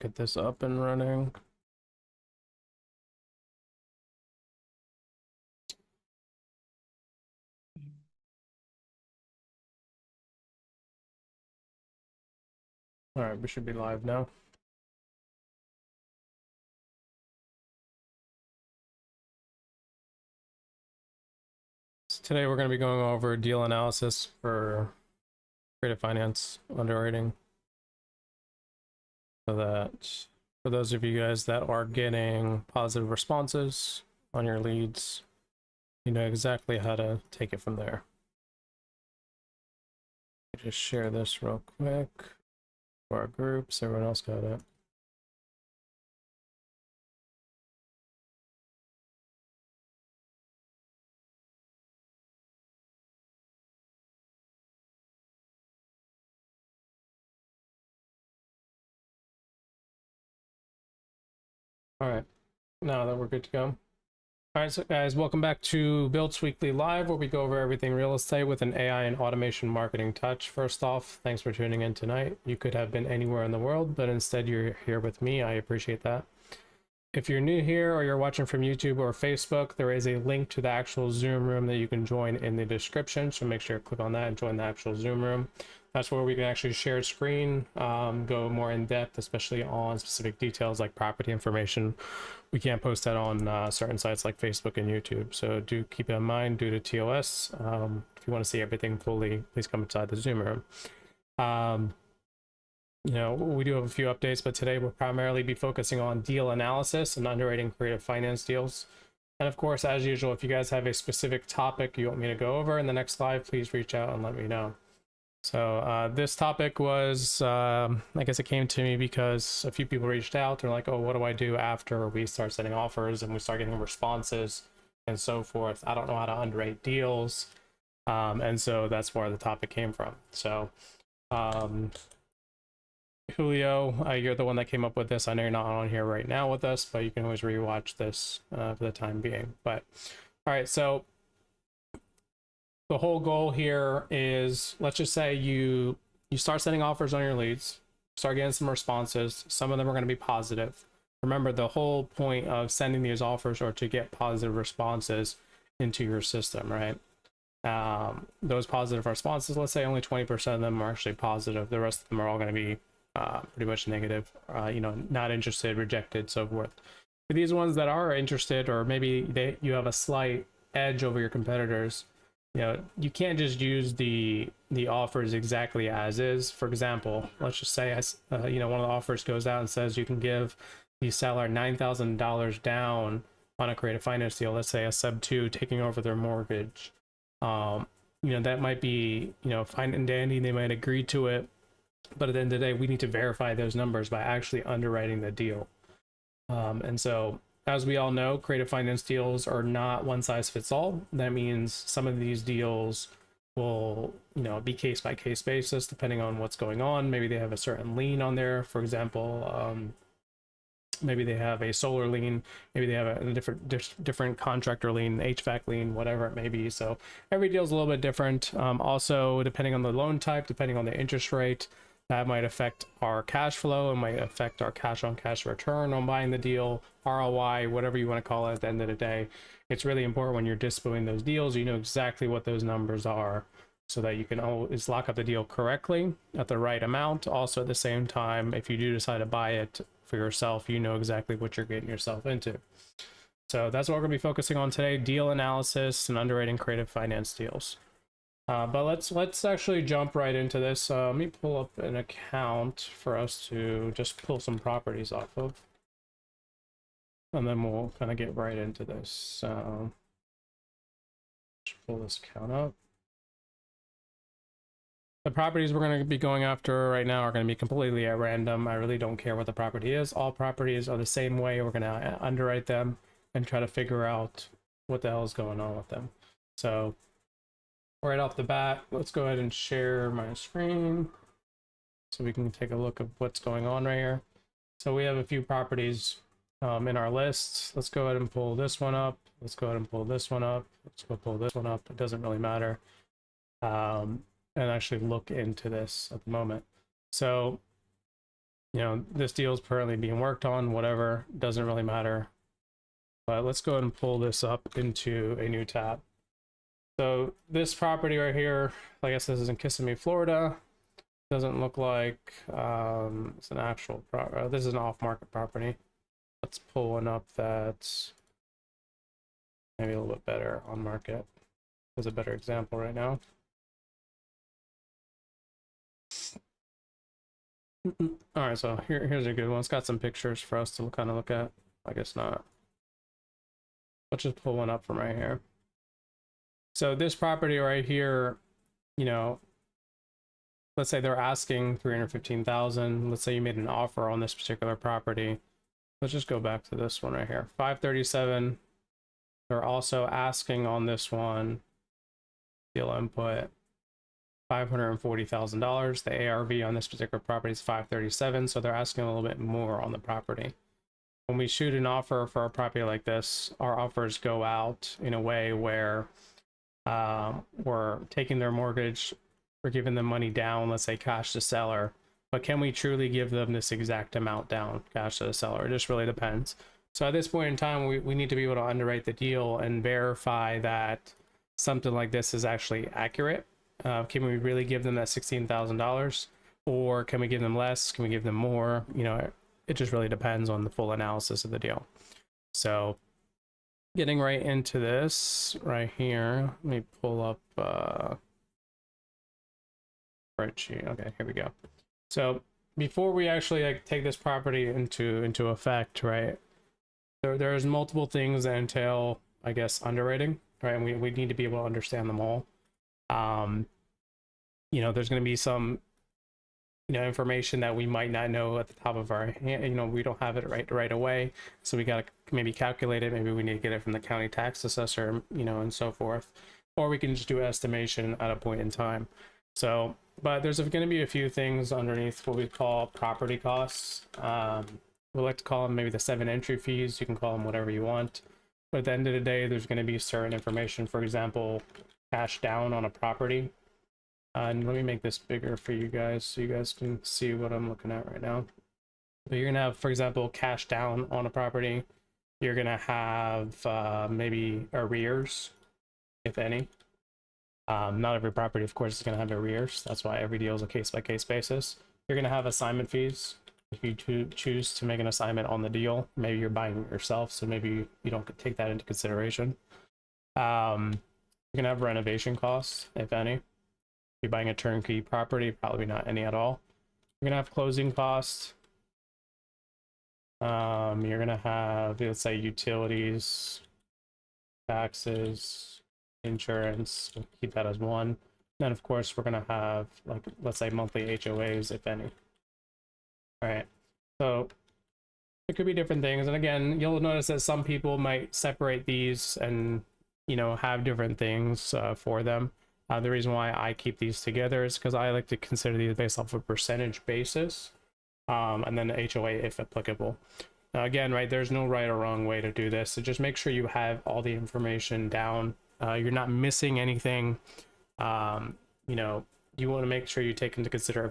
Get this up and running. All right, we should be live now. So today we're going to be going over deal analysis for creative finance underwriting. So that for those of you guys that are getting positive responses on your leads, you know exactly how to take it from there. Just share this real quick for our group so everyone else got it. All right, now that we're good to go. All right, so guys, welcome back to BILT's Weekly Live, where we go over everything real estate with an AI and automation marketing touch. First off, thanks for tuning in tonight. You could have been anywhere in the world, but instead you're here with me. I appreciate that. If you're new here or you're watching from YouTube or Facebook, there is a link to the actual Zoom room that you can join in the description. So make sure to click on that and join the actual Zoom room. That's where we can actually share screen, go more in depth, especially on specific details like property information. We can't post that on certain sites like Facebook and YouTube. So do keep it in mind due to TOS. If you want to see everything fully, please come inside the Zoom room. You know, we do have a few updates, but today we'll primarily be focusing on deal analysis and underwriting creative finance deals. And of course, as usual, if you guys have a specific topic you want me to go over in the next live, please reach out and let me know. So this topic was, I guess it came to me because a few people reached out. They're like, oh, what do I do after we start sending offers and we start getting responses and so forth? I don't know how to underwrite deals. And so that's where the topic came from. So Julio, you're the one that came up with this. I know you're not on here right now with us, but you can always rewatch this for the time being. But all right, so the whole goal here is, let's just say you start sending offers on your leads, start getting some responses. Some of them are going to be positive. Remember, the whole point of sending these offers are to get positive responses into your system, right? Those positive responses, let's say only 20% of them are actually positive. The rest of them are all going to be pretty much negative, you know, not interested, rejected, so forth. For these ones that are interested, or maybe you have a slight edge over your competitors, you know, you can't just use the offers exactly as is. For example, let's just say you know, one of the offers goes out and says you can give the seller $9,000 down on a creative finance deal. Let's say a sub 2 taking over their mortgage. You know, that might be, you know, fine and dandy. They might agree to it. But at the end of the day, we need to verify those numbers by actually underwriting the deal. And so, as we all know, creative finance deals are not one size fits all. That means some of these deals will, you know, be case by case basis, depending on what's going on. Maybe they have a certain lien on there. For example, maybe they have a solar lien, maybe they have a different contractor lien, HVAC lien, whatever it may be. So every deal is a little bit different. Also, depending on the loan type, depending on the interest rate, that might affect our cash flow and might affect our cash on cash return on buying the deal, ROI, whatever you want to call it. At the end of the day, it's really important when you're disposing those deals, you know exactly what those numbers are so that you can always lock up the deal correctly at the right amount. Also, at the same time, if you do decide to buy it for yourself, you know exactly what you're getting yourself into. So that's what we're going to be focusing on today: deal analysis and underwriting creative finance deals. But let's actually jump right into this. Let me pull up an account for us to just pull some properties off of, and then we'll kind of get right into this. So just pull this account up. The properties we're going to be going after right now are going to be completely at random. I really don't care what the property is. All properties are the same way. We're going to underwrite them and try to figure out what the hell is going on with them. So right off the bat, let's go ahead and share my screen so we can take a look at what's going on right here. So we have a few properties in our list. Let's go ahead and pull this one up. Let's go ahead and pull this one up. Let's go pull this one up. It doesn't really matter. And actually look into this at the moment. So you know, this deal is currently being worked on, whatever, doesn't really matter. But let's go ahead and pull this up into a new tab. So this property right here, I guess this is in Kissimmee, Florida. Doesn't look like it's an actual this is an off-market property. Let's pull one up that's maybe a little bit better on market. There's a better example right now. All right, so here's a good one. It's got some pictures for us to kind of look at. I guess not. Let's just pull one up from right here. So this property right here, you know, let's say they're asking 315,000. Let's say you made an offer on this particular property. Let's just go back to this one right here. 537. They're also asking on this one, deal input, $540,000. The ARV on this particular property is 537, so they're asking a little bit more on the property. When we shoot an offer for a property like this, our offers go out in a way where we're taking their mortgage, we're giving them money down, let's say cash to seller, but can we truly give them this exact amount down, cash to the seller? It just really depends. So at this point in time, we need to be able to underwrite the deal and verify that something like this is actually accurate. Can we really give them that $16,000, or can we give them less? Can we give them more? You know, it just really depends on the full analysis of the deal. So getting right into this right here, let me pull up spreadsheet. Okay, here we go. So before we actually like take this property into effect, right, there's multiple things that entail, I guess, underwriting, right? And we need to be able to understand them all. You know, there's going to be some, you know, information that we might not know at the top of our hand. You know, we don't have it right away, so we got to maybe calculate it. Maybe we need to get it from the county tax assessor, you know, and so forth, or we can just do estimation at a point in time. So, but there's going to be a few things underneath what we call property costs. We like to call them maybe the 7 entry fees. You can call them whatever you want, but at the end of the day, there's going to be certain information. For example, cash down on a property. And let me make this bigger for you guys so you guys can see what I'm looking at right now. But you're gonna have, for example, cash down on a property. You're gonna have maybe arrears, if any. Not every property, of course, is gonna have arrears. That's why every deal is a case-by-case basis. You're gonna have assignment fees. If you choose to make an assignment on the deal, maybe you're buying it yourself, so maybe you don't take that into consideration. You're gonna have renovation costs, if any. If you're buying a turnkey property, probably not any at all. You're gonna have closing costs. You're gonna have, let's say, utilities, taxes, insurance. We'll keep that as one. Then, of course, we're gonna have, like, let's say, monthly HOAs, if any. All right. So it could be different things, and again, you'll notice that some people might separate these and, you know, have different things for them. The reason why I keep these together is because I like to consider these based off a percentage basis, and then the HOA if applicable. Now, again, right, there's no right or wrong way to do this. So just make sure you have all the information down. You're not missing anything. You know, you want to make sure you take into consider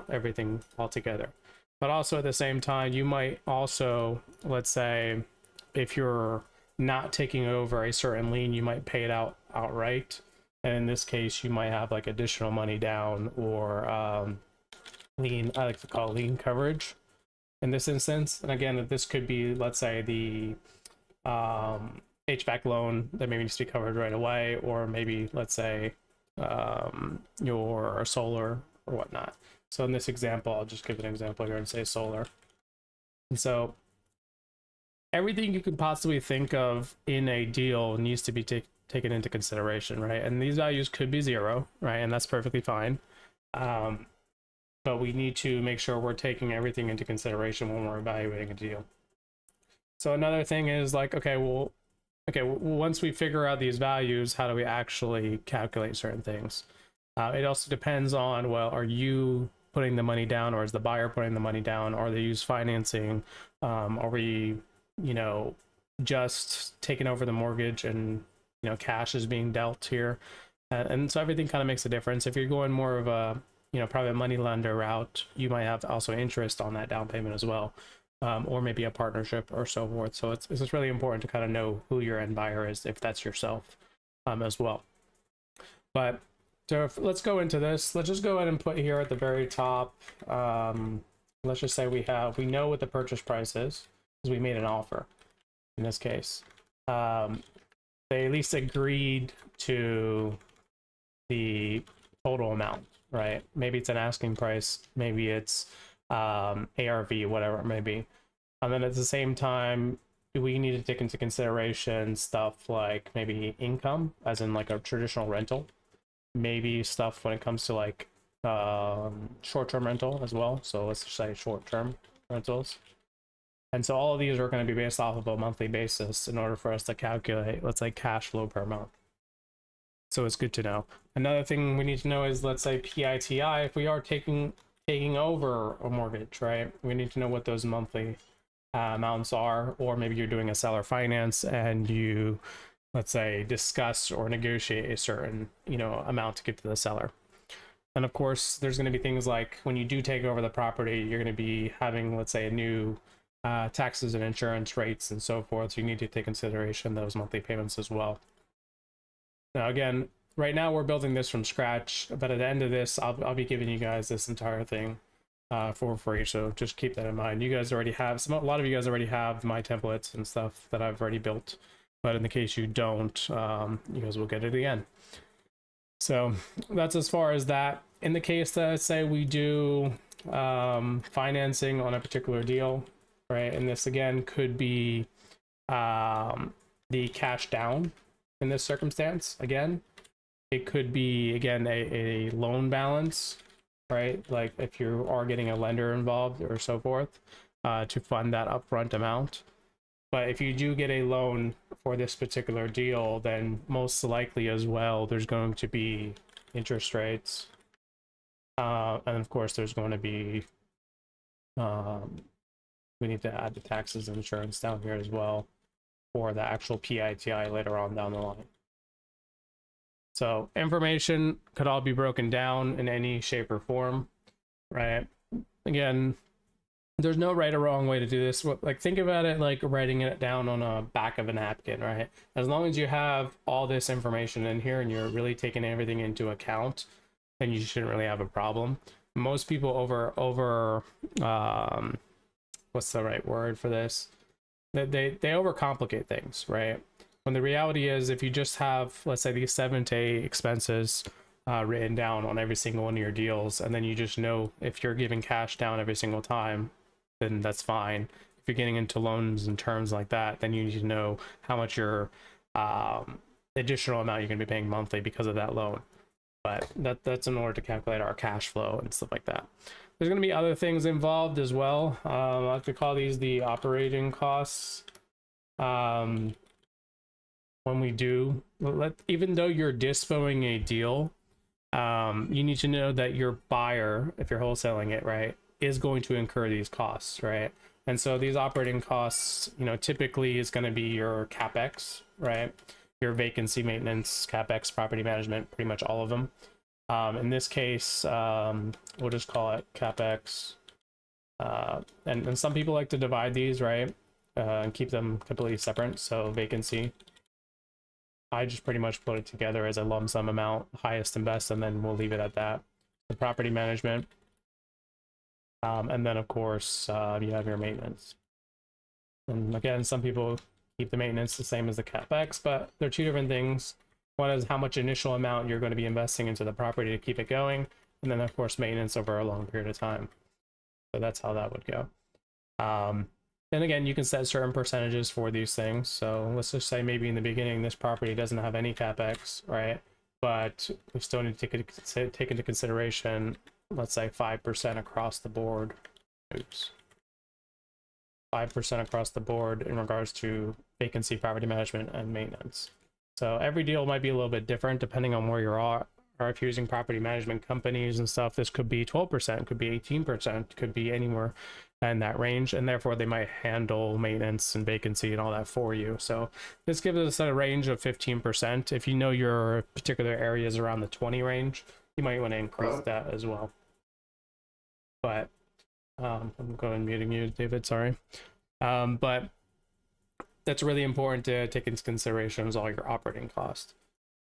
everything all together. But also at the same time, you might also, let's say, if you're not taking over a certain lien, you might pay it out outright. And in this case, you might have like additional money down, or lien, I like to call lien coverage in this instance. And again, this could be, let's say, the HVAC loan that maybe needs to be covered right away, or maybe, let's say, your solar or whatnot. So in this example, I'll just give an example here and say solar. And so everything you could possibly think of in a deal needs to be taken into consideration, right? And these values could be zero, right? And that's perfectly fine. But we need to make sure we're taking everything into consideration when we're evaluating a deal. So another thing is like, okay, once we figure out these values, how do we actually calculate certain things? It also depends on, well, are you putting the money down, or is the buyer putting the money down? Or they use financing? Are we, you know, just taking over the mortgage and, you know, cash is being dealt here? And so everything kind of makes a difference. If you're going more of a private money lender route, you might have also interest on that down payment as well, or maybe a partnership or so forth. So it's just really important to kind of know who your end buyer is, if that's yourself, as well. But so let's go into this. Let's just go ahead and put here at the very top. Let's just say we know what the purchase price is because we made an offer in this case. They at least agreed to the total amount, right? Maybe it's an asking price, maybe it's ARV, whatever it may be. And then at the same time, we need to take into consideration stuff like maybe income, as in like a traditional rental, maybe stuff when it comes to like short-term rental as well. So let's just say short-term rentals. And so all of these are going to be based off of a monthly basis in order for us to calculate, let's say, cash flow per month. So it's good to know. Another thing we need to know is, let's say, PITI, if we are taking over a mortgage, right? We need to know what those monthly amounts are, or maybe you're doing a seller finance and you, let's say, discuss or negotiate a certain, amount to give to the seller. And of course, there's going to be things like when you do take over the property, you're going to be having, let's say, a new taxes and insurance rates and so forth. So you need to take consideration those monthly payments as well. Now, again, right now we're building this from scratch, but at the end of this, I'll be giving you guys this entire thing for free. So just keep that in mind. You guys already have a lot of you guys already have my templates and stuff that I've already built, but in the case you don't, you guys will get it at the end. So that's as far as that. In the case that, say, we do financing on a particular deal, right? And this again could be the cash down in this circumstance. Again, it could be, again, a loan balance, right? Like if you are getting a lender involved or so forth to fund that upfront amount. But if you do get a loan for this particular deal, then most likely as well, there's going to be interest rates. And of course, there's going to be, we need to add the taxes and insurance down here as well for the actual PITI later on down the line. So information could all be broken down in any shape or form, right? Again, there's no right or wrong way to do this. Like, think about it like writing it down on a back of a napkin, right? As long as you have all this information in here and you're really taking everything into account, then you shouldn't really have a problem. Most people what's the right word for this? They overcomplicate things, right? When the reality is, if you just have, let's say, these 7 to 8 expenses written down on every single one of your deals, and then you just know if you're giving cash down every single time, then that's fine. If you're getting into loans and terms like that, then you need to know how much your additional amount you're going to be paying monthly because of that loan. But that's in order to calculate our cash flow and stuff like that. There's going to be other things involved as well. I like to call these the operating costs. When we do, even though you're dispoing a deal, you need to know that your buyer, if you're wholesaling it, right, is going to incur these costs, right? And so these operating costs, typically is going to be your CapEx, right? Your vacancy maintenance, CapEx, property management, pretty much all of them. In this case, we'll just call it CapEx. And some people like to divide these, right? And keep them completely separate. So vacancy, I just pretty much put it together as a lump sum amount, highest and best, and then we'll leave it at that. The property management. And then, of course, you have your maintenance. And again, some people keep the maintenance the same as the CapEx, but they're two different things. One is how much initial amount you're going to be investing into the property to keep it going, and then, of course, maintenance over a long period of time. So that's how that would go. And again, you can set certain percentages for these things. So let's just say maybe in the beginning, this property doesn't have any CapEx, right? But we still need to take into consideration, let's say 5% across the board. Oops. 5% across the board in regards to vacancy, property management, and maintenance. So every deal might be a little bit different depending on where you are. Or if you're using property management companies and stuff, this could be 12%, could be 18%, could be anywhere in that range, and therefore they might handle maintenance and vacancy and all that for you. So this gives us a range of 15%. If you know your particular area is around the 20 range, you might want to increase that as well. but I'm going and muting you, David, sorry. But that's really important to take into consideration is all your operating costs.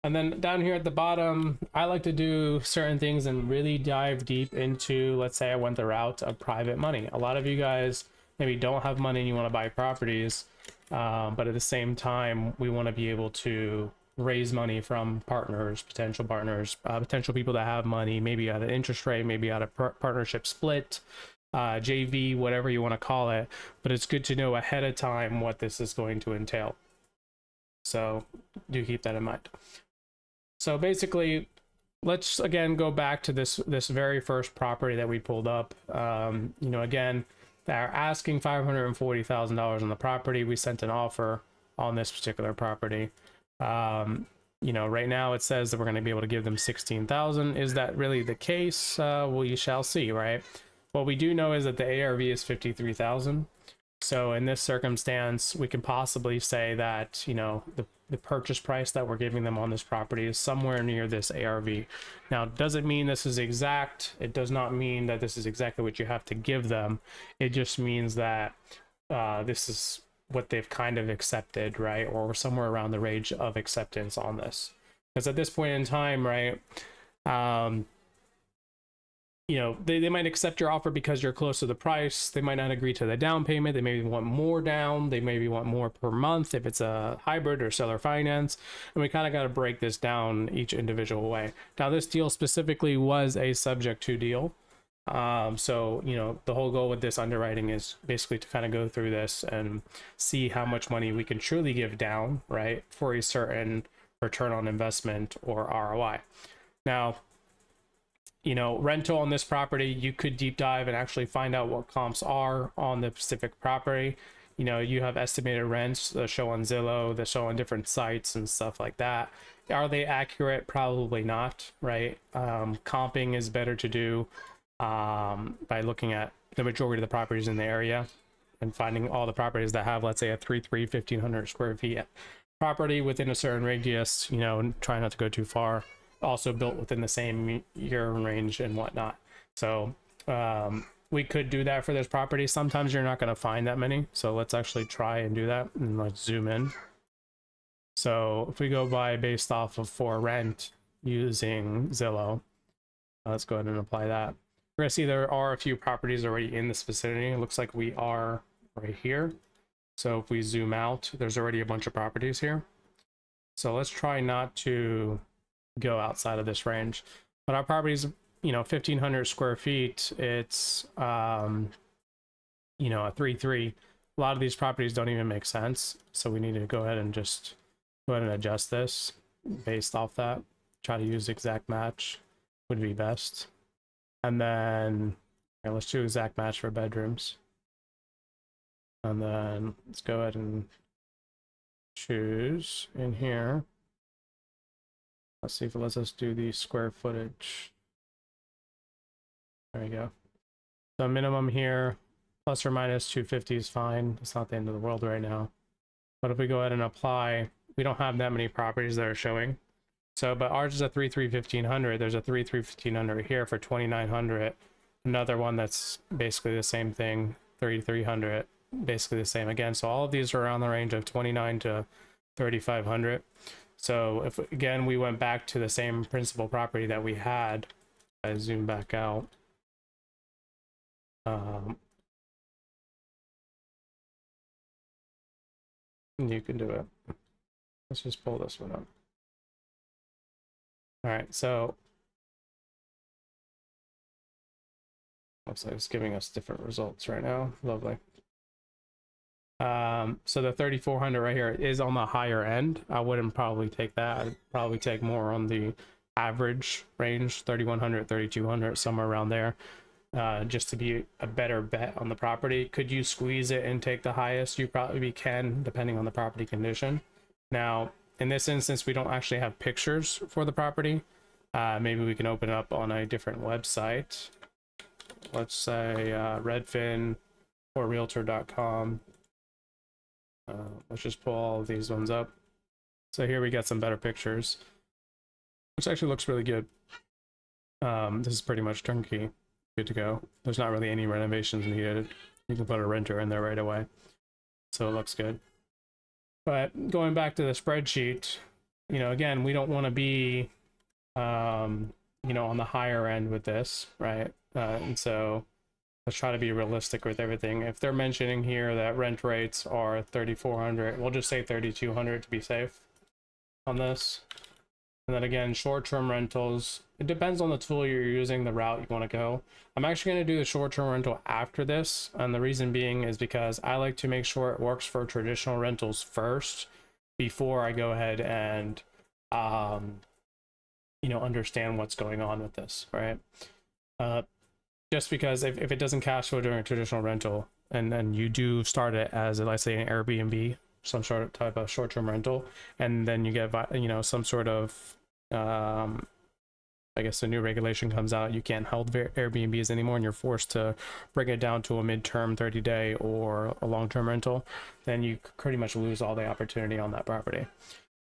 And then down here at the bottom, I like to do certain things and really dive deep into, let's say I went the route of private money. A lot of you guys maybe don't have money and you want to buy properties, but at the same time, we want to be able to raise money from partners, potential people that have money, maybe at an interest rate, maybe at a partnership split, JV, whatever you want to call it. But it's good to know ahead of time what this is going to entail. So do keep that in mind. So basically, let's again go back to this very first property that we pulled up. You know, again, they're asking $540,000 on the property. We sent an offer on this particular property. You know, right now it says that we're going to be able to give them 16,000. Is that really the case? We shall see, right? What we do know is that the ARV is 53,000. So in this circumstance, we can possibly say that, you know, the purchase price that we're giving them on this property is somewhere near this ARV. Now, does it mean this is exact? It does not mean that this is exactly what you have to give them. It just means that this is what they've kind of accepted, right? Or somewhere around the range of acceptance on this. Because at this point in time, right, you know, they might accept your offer because you're close to the price. They might not agree to the down payment. They maybe want more down. They maybe want more per month if it's a hybrid or seller finance. And we kind of got to break this down each individual way. Now, this deal specifically was a subject to deal. So, you know, the whole goal with this underwriting is basically to kind of go through this and see how much money we can truly give down, right, for a certain return on investment or ROI. Now, you know, rental on this property, you could deep dive and actually find out what comps are on the specific property. You know, you have estimated rents that show on Zillow, that show on different sites and stuff like that. Are they accurate? Probably not, right? Comping is better to do by looking at the majority of the properties in the area and finding all the properties that have, let's say, a 1,500 square feet property within a certain radius, you know, and try not to go too far. Also built within the same year range and whatnot. So we could do that for this property. Sometimes you're not going to find that many. So let's actually try and do that. And let's zoom in. So if we go by based off of for rent using Zillow, let's go ahead and apply that. We're going to see there are a few properties already in this vicinity. It looks like we are right here. So if we zoom out, there's already a bunch of properties here. So let's try not to go outside of this range, but our property is, you know, 1,500 square feet. It's you know, a 3.3. A lot of these properties don't even make sense, so we need to go ahead and just go ahead and adjust this based off that. Try to use exact match would be best. And then let's do exact match for bedrooms, and then let's go ahead and choose in here. Let's see if it lets us do the square footage. There we go. So minimum here, plus or minus 250 is fine. It's not the end of the world right now. But if we go ahead and apply, we don't have that many properties that are showing. So, but ours is a 3.3/1500. There's a 3.3/1500 here for 2,900. Another one that's basically the same thing, 3,300, basically the same again. So all of these are around the range of 29 to 3,500. So if, again, we went back to the same principal property that we had, I zoom back out. You can do it. Let's just pull this one up. All right, so looks like it's giving us different results right now. Lovely. So the 3,400 right here is on the higher end. I wouldn't probably take that. I'd probably take more on the average range, 3,100, 3,200, somewhere around there, just to be a better bet on the property. Could you squeeze it and take the highest? You probably can, depending on the property condition. Now, in this instance, we don't actually have pictures for the property. Maybe we can open up on a different website. Let's say Redfin or Realtor.com. Let's just pull all of these ones up. So here we got some better pictures, which actually looks really good. This is pretty much turnkey. good to go. There's not really any renovations needed. You can put a renter in there right away, so it looks good. But going back to the spreadsheet, you know, again, we don't want to be you know, on the higher end with this, right? And so let's try to be realistic with everything. If they're mentioning here that rent rates are 3,400, we'll just say 3,200 to be safe on this. And then again, short-term rentals, it depends on the tool you're using, the route you want to go. I'm actually going to do the short-term rental after this, and the reason being is because I like to make sure it works for traditional rentals first before I go ahead and you know, understand what's going on with this, right? Just because if it doesn't cash flow during a traditional rental, and then you do start it as, let's say, an Airbnb, some sort of type of short-term rental, and then you get, you know, some sort of I guess a new regulation comes out, you can't hold Airbnbs anymore, and you're forced to bring it down to a midterm 30-day or a long-term rental, then you pretty much lose all the opportunity on that property.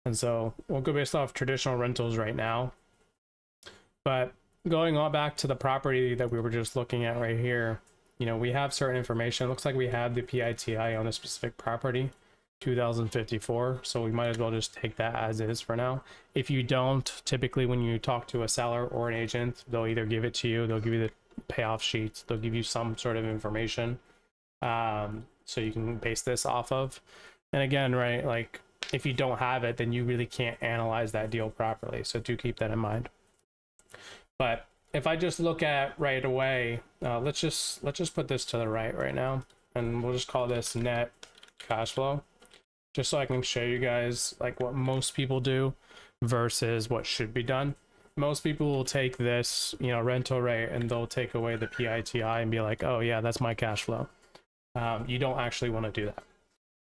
And so we'll go based off traditional rentals right now. But going on back to the property that we were just looking at right here, you know, we have certain information. It looks like we have the PITI on a specific property, 2054. So we might as well just take that as is for now. If you don't, typically when you talk to a seller or an agent, they'll either give it to you, they'll give you the payoff sheets, they'll give you some sort of information, so you can base this off of. And again, right, like if you don't have it, then you really can't analyze that deal properly. So do keep that in mind. But if I just look at right away, let's just put this to the right now, and we'll just call this net cash flow, just so I can show you guys like what most people do versus what should be done. Most people will take this, you know, rental rate, and they'll take away the PITI and be like, oh yeah, that's my cash flow. You don't actually want to do that.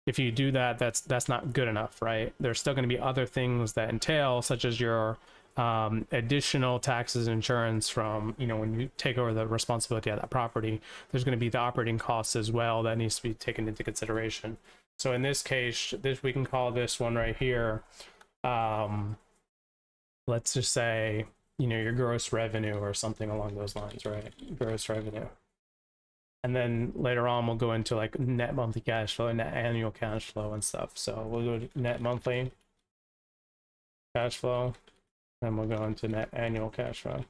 If you do that, that's not good enough, right? There's still going to be other things that entail, such as your additional taxes and insurance from, you know, when you take over the responsibility of that property. There's going to be the operating costs as well that needs to be taken into consideration. So in this case, we can call this one right here, let's just say, you know, your gross revenue or something along those lines, right? Gross revenue. And then later on, we'll go into like net monthly cash flow and net annual cash flow and stuff. So we'll go to net monthly cash flow, and we'll go into net annual cash flow.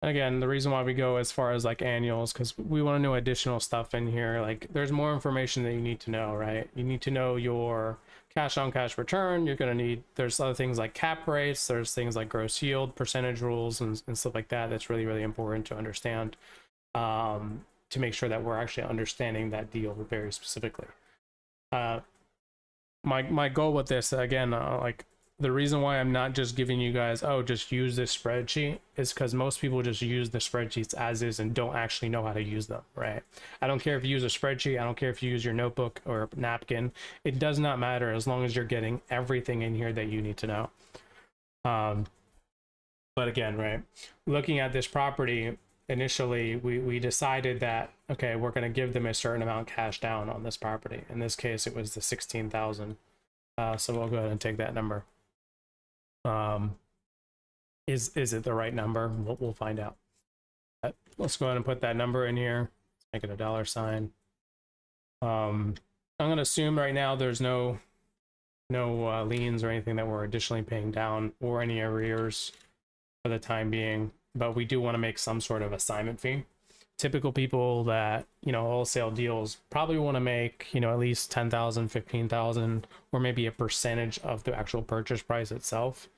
And again, the reason why we go as far as like annuals, because we want to know additional stuff in here. Like there's more information that you need to know, right? You need to know your cash on cash return. You're going to need, there's other things like cap rates. There's things like gross yield, percentage rules, and stuff like that. That's really, really important to understand, to make sure that we're actually understanding that deal very specifically. My goal with this, again, like the reason why I'm not just giving you guys, oh, just use this spreadsheet, is because most people just use the spreadsheets as is and don't actually know how to use them, right? I don't care if you use a spreadsheet. I don't care if you use your notebook or napkin. It does not matter as long as you're getting everything in here that you need to know. But again, right, looking at this property, initially we decided that, okay, we're going to give them a certain amount cash down on this property. In this case, it was the 16,000. So we'll go ahead and take that number. Is it the right number? We'll find out. Let's go ahead and put that number in here. Make it a $sign. I'm going to assume right now there's no liens or anything that we're additionally paying down, or any arrears for the time being, but we do want to make some sort of assignment fee. Typical people that, you know, wholesale deals probably want to make, you know, at least 10,000, 15,000, or maybe a percentage of the actual purchase price itself.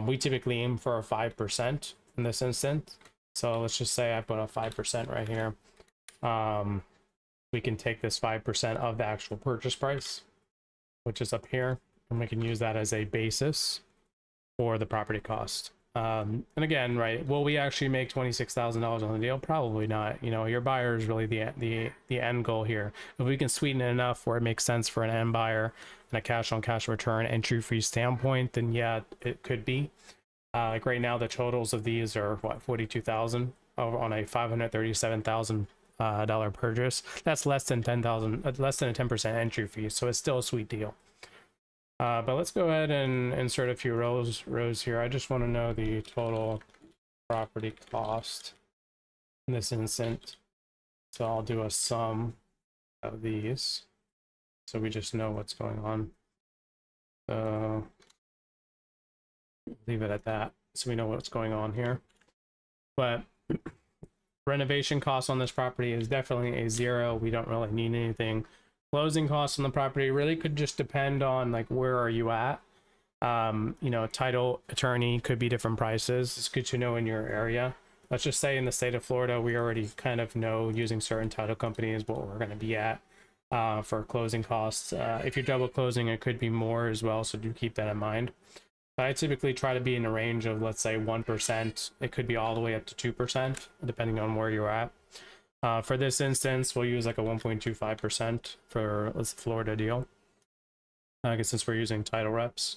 We typically aim for a 5% in this instance. So let's just say I put a 5% right here. We can take this 5% of the actual purchase price, which is up here, and we can use that as a basis for the property cost. And again, right, will we actually make $26,000 on the deal? Probably not. You know, your buyer is really the end goal here. If we can sweeten it enough where it makes sense for an end buyer and a cash on cash return entry fee standpoint, then yeah, it could be. Like right now, the totals of these are what, 42,000 on a $537,000 purchase. That's less than 10,000, less than a 10% entry fee. So it's still a sweet deal. But let's go ahead and insert a few rows here. I just want to know the total property cost in this instance. So I'll do a sum of these, so we just know what's going on. So leave it at that, so we know what's going on here. But renovation costs on this property is definitely a 0. We don't really need anything. Closing costs on the property really could just depend on like where are you at. You know, title attorney could be different prices. It's good to know in your area. Let's just say in the state of Florida, we already kind of know using certain title companies what we're going to be at for closing costs. If you're double closing, it could be more as well, so do keep that in mind. I typically try to be in a range of, let's say, 1%. It could be all the way up to 2%, depending on where you're at. For this instance, we'll use like a 1.25% for let's Florida deal. I guess since we're using title reps,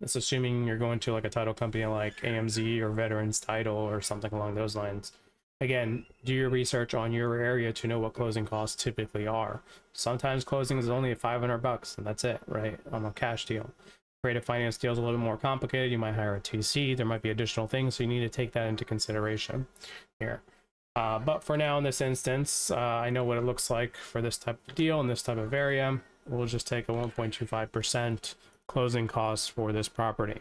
it's assuming you're going to like a title company like AMZ or Veterans Title or something along those lines. Again, do your research on your area to know what closing costs typically are. Sometimes closing is only $500 and that's it, right? On a cash deal. Creative finance deal is a little bit more complicated. You might hire a TC. There might be additional things, so you need to take that into consideration here. But for now, in this instance, I know what it looks like for this type of deal and this type of area. We'll just take a 1.25% closing costs for this property.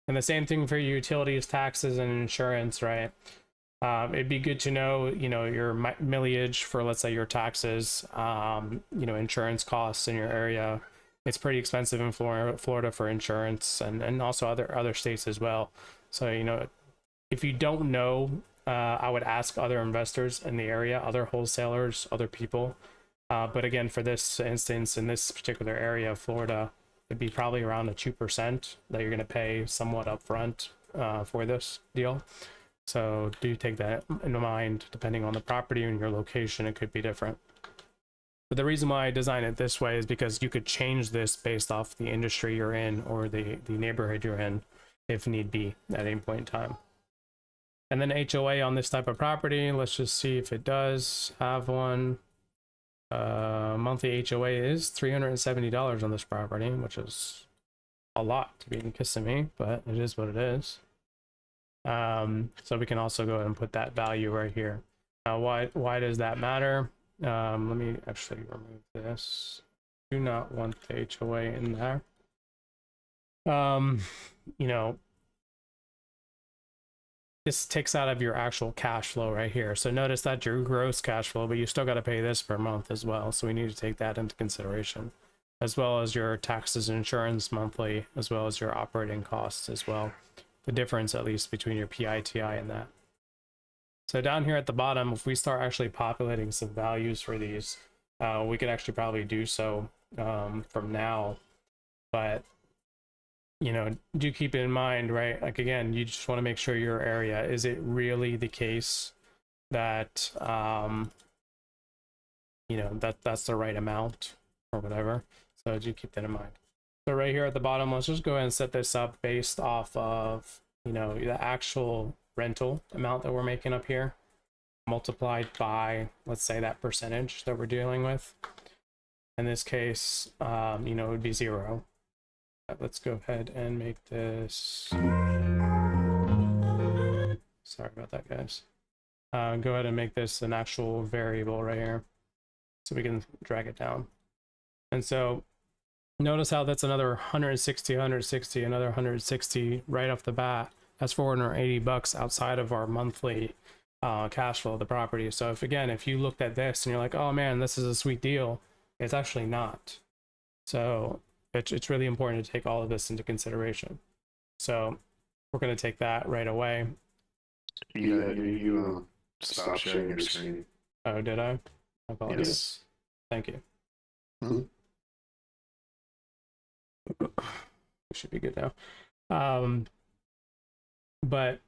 And the same thing for utilities, taxes, and insurance, right? It'd be good to know, you know, your millage for, let's say, your taxes, you know, insurance costs in your area. It's pretty expensive in Florida for insurance, and also other states as well. So, you know, if you don't know, I would ask other investors in the area, other wholesalers, other people. But again, for this instance, in this particular area of Florida, it'd be probably around a 2% that you're going to pay somewhat upfront for this deal. So do take that in mind. Depending on the property and your location, it could be different. But the reason why I design it this way is because you could change this based off the industry you're in or the neighborhood you're in, if need be, at any point in time. And then HOA on this type of property, let's just see if it does have one. Monthly HOA is $370 on this property, which is a lot to be kissing me, but it is what it is. So we can also go ahead and put that value right here. Why does that matter? Let me actually remove this. Do not want the HOA in there. You know, this takes out of your actual cash flow right here. So notice that your gross cash flow, but you still got to pay this per month as well. So we need to take that into consideration, as well as your taxes and insurance monthly, as well as your operating costs as well. The difference, at least, between your PITI and that. So down here at the bottom, if we start actually populating some values for these, we could actually probably do so from now. But, you know, do keep it in mind, right? Like, again, you just want to make sure your area, is it really the case that, you know, that's the right amount or whatever. So do keep that in mind. So right here at the bottom, let's just go ahead and set this up based off of, you know, the actual rental amount that we're making up here, multiplied by, let's say, that percentage that we're dealing with. In this case, you know, it would be 0. Let's go ahead and make this, sorry about that, guys. Go ahead and make this an actual variable right here, so we can drag it down. And so notice how that's another 160, another 160 right off the bat. That's $480 outside of our monthly cash flow of the property. So if you looked at this and you're like, oh man, this is a sweet deal, it's actually not. So it's really important to take all of this into consideration. So we're going to take that right away. You stopped sharing your screen. Oh, did I? Apologies. Yes. Thank you. Mm-hmm. We should be good now. But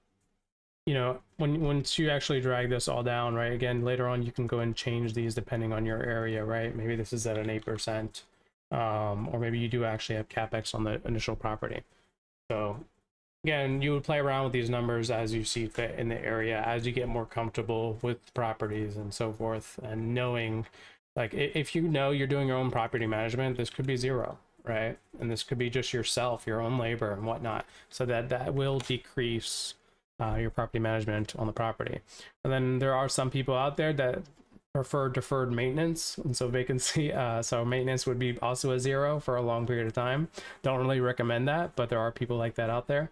you know, once you actually drag this all down, right, again, later on you can go and change these depending on your area, right? Maybe this is at an 8%, or maybe you do actually have capex on the initial property. So again, you would play around with these numbers as you see fit in the area, as you get more comfortable with properties and so forth, and knowing, like, if you know you're doing your own property management, this could be 0, right? And this could be just yourself, your own labor and whatnot. So that will decrease your property management on the property. And then there are some people out there that prefer deferred maintenance, and so vacancy, so maintenance would be also a 0 for a long period of time. Don't really recommend that, but there are people like that out there.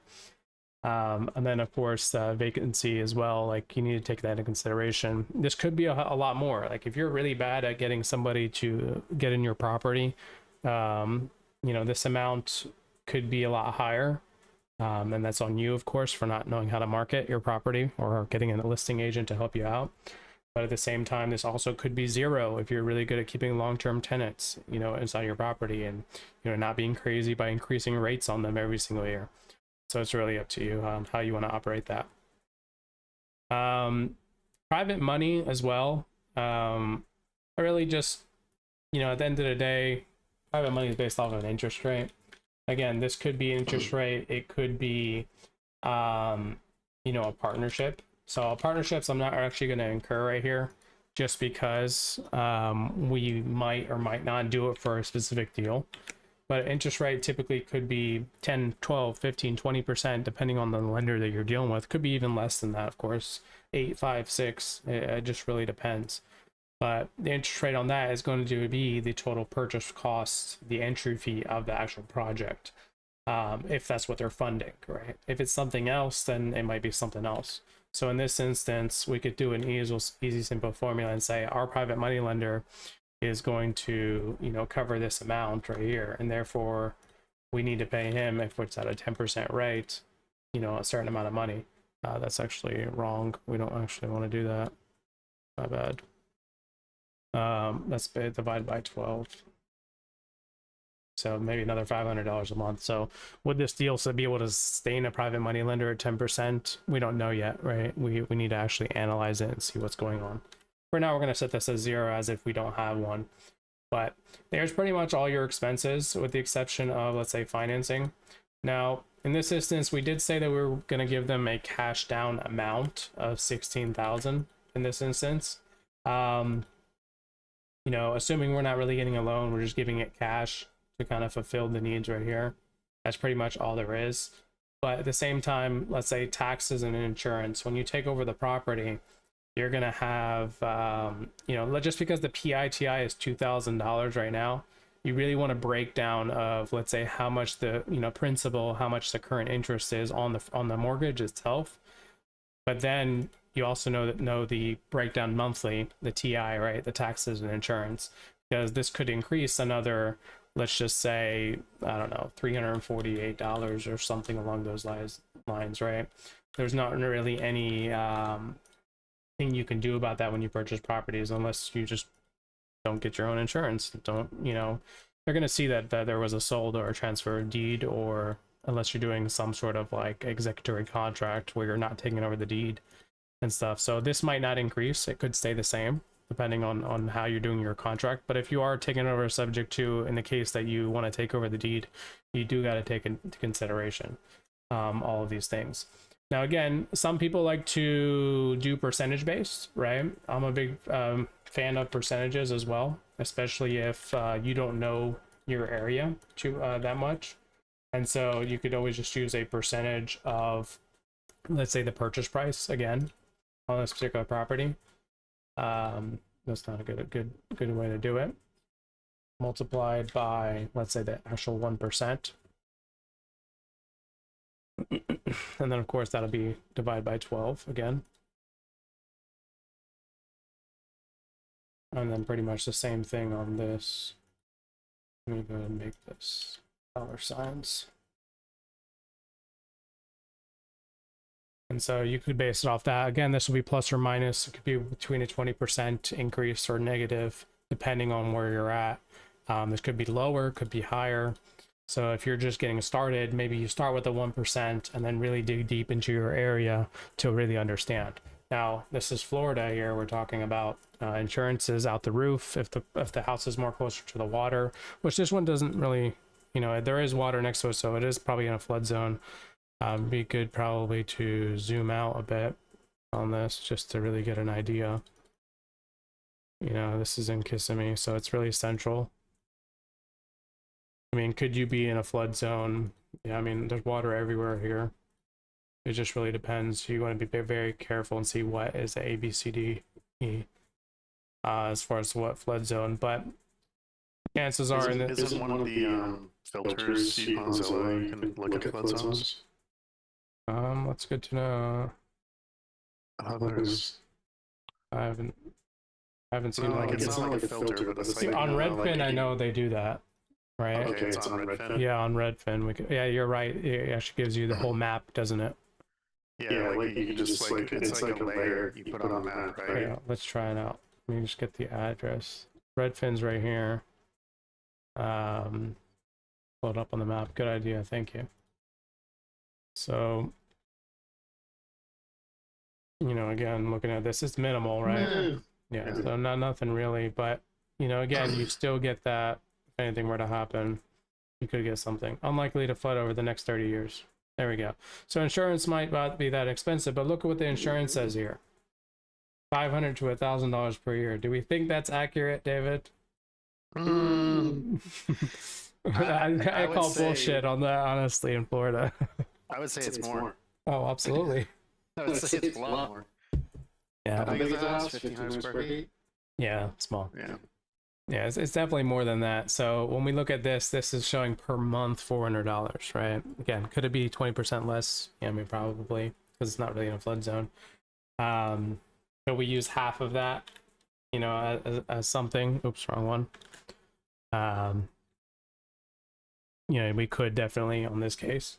And then of course vacancy as well, like you need to take that into consideration. This could be a lot more. Like if you're really bad at getting somebody to get in your property, this amount could be a lot higher. And that's on you, of course, for not knowing how to market your property or getting a listing agent to help you out. But at the same time, this also could be 0 if you're really good at keeping long-term tenants, inside your property, and not being crazy by increasing rates on them every single year. So it's really up to you how you want to operate that. Private money as well. I really just, at the end of the day, private money is based off of an interest rate. Again, this could be interest rate. It could be, a partnership. So partnerships, I'm not actually going to incur right here, just because we might or might not do it for a specific deal. But interest rate typically could be 10, 12, 15, 20%, depending on the lender that you're dealing with. Could be even less than that, of course, 8, 5, 6. It just really depends. But the interest rate on that is going to be the total purchase cost, the entry fee of the actual project, if that's what they're funding, right? If it's something else, then it might be something else. So in this instance, we could do an easy, simple formula and say our private money lender is going to, cover this amount right here, and therefore we need to pay him, if it's at a 10% rate, a certain amount of money. That's actually wrong. We don't actually want to do that. My bad. Let's divide by 12. So maybe another $500 a month. So would this deal be able to sustain a private money lender at 10%? We don't know yet, right? We need to actually analyze it and see what's going on. For now, we're going to set this as 0 as if we don't have one. But there's pretty much all your expenses, with the exception of, let's say, financing. Now, in this instance, we did say that we were going to give them a cash down amount of $16,000 in this instance. Assuming we're not really getting a loan, we're just giving it cash to kind of fulfill the needs right here. That's pretty much all there is. But at the same time, let's say taxes and insurance, when you take over the property, you're going to have, just because the PITI is $2,000 right now, you really want to break down of, let's say, how much the, principal, how much the current interest is on the mortgage itself. But then you also know the breakdown monthly, the TI, right? The taxes and insurance, because this could increase another, let's just say, I don't know, $348 or something along those lines, right? There's not really any thing you can do about that when you purchase properties, unless you just don't get your own insurance. They're going to see that there was a sold or a transfer deed, or unless you're doing some sort of like executory contract where you're not taking over the deed and stuff. So this might not increase. It could stay the same depending on how you're doing your contract. But if you are taking over subject to, in the case that you want to take over the deed, you do got to take into consideration all of these things. Now, again, some people like to do percentage based, right? I'm a big fan of percentages as well, especially if you don't know your area that much. And so you could always just use a percentage of, let's say, the purchase price again on this particular property. That's not a good way to do it. Multiplied by, let's say, the actual 1%. And then of course that'll be divided by 12 again. And then pretty much the same thing on this. Let me go ahead and make this dollar signs. And so you could base it off that. Again, this will be plus or minus. It could be between a 20% increase or negative, depending on where you're at. This could be lower, could be higher. So if you're just getting started, maybe you start with the 1% and then really dig deep into your area to really understand. Now, this is Florida here. We're talking about insurance is out the roof if the house is more closer to the water, which this one doesn't really, there is water next to it, so it is probably in a flood zone. Be good probably to zoom out a bit on this just to really get an idea. This is in Kissimmee, so it's really central. I mean, could you be in a flood zone? Yeah, I mean, there's water everywhere here. It just really depends. You want to be very careful and see what is the A, B, C, D, E, as far as what flood zone. But chances are in this. Isn't one of the filters you on Zillow, you can look at flood zones? That's good to know. I thought there's. I haven't seen No, one. like it's not like a filter, but it's like On Redfin, I you- know they do that, right? Okay, it's on Redfin. Yeah, on Redfin, we could, yeah, you're right. It actually gives you the whole map, doesn't it? Yeah, like you can just like it's like a layer you put on the map, right? Yeah, let's try it out. Let me just get the address. Redfin's right here. Pull it up on the map. Good idea. Thank you. So, you know, again, looking at this, it's minimal, right? Yeah, so nothing really, but you know, again, you still get that if anything were to happen, you could get something. Unlikely to flood over the next 30 years. There we go. So insurance might not be that expensive, but look at what the insurance says here. $500 to $1,000 per year. Do we think that's accurate, David? I call bullshit on that, honestly, in Florida. I would say it's more. Oh, absolutely. I would say it's a lot more. Yeah. How big is the house? 1,500 square feet? Yeah, small. Yeah. Yeah, it's definitely more than that. So when we look at this is showing per month $400, right? Again, could it be 20% less? Yeah, I mean, probably, because it's not really in a flood zone. But we use half of that, you know, as something. Oops, wrong one. You know, we could definitely on this case.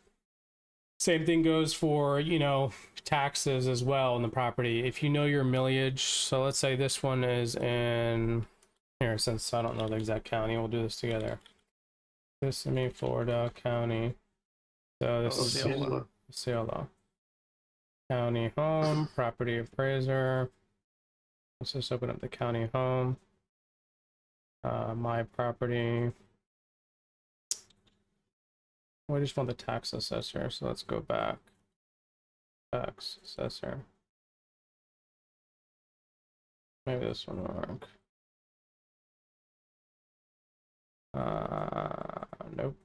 Same thing goes for, you know, taxes as well on the property. If you know your millage, so let's say this one is in here, since I don't know the exact county, we'll do this together. Kissimmee, Florida County. So this is Cielo County home, property appraiser. Let's just open up the county home. My property. Oh, I just want the tax assessor, so let's go back. Tax assessor. Maybe this one will work. Nope.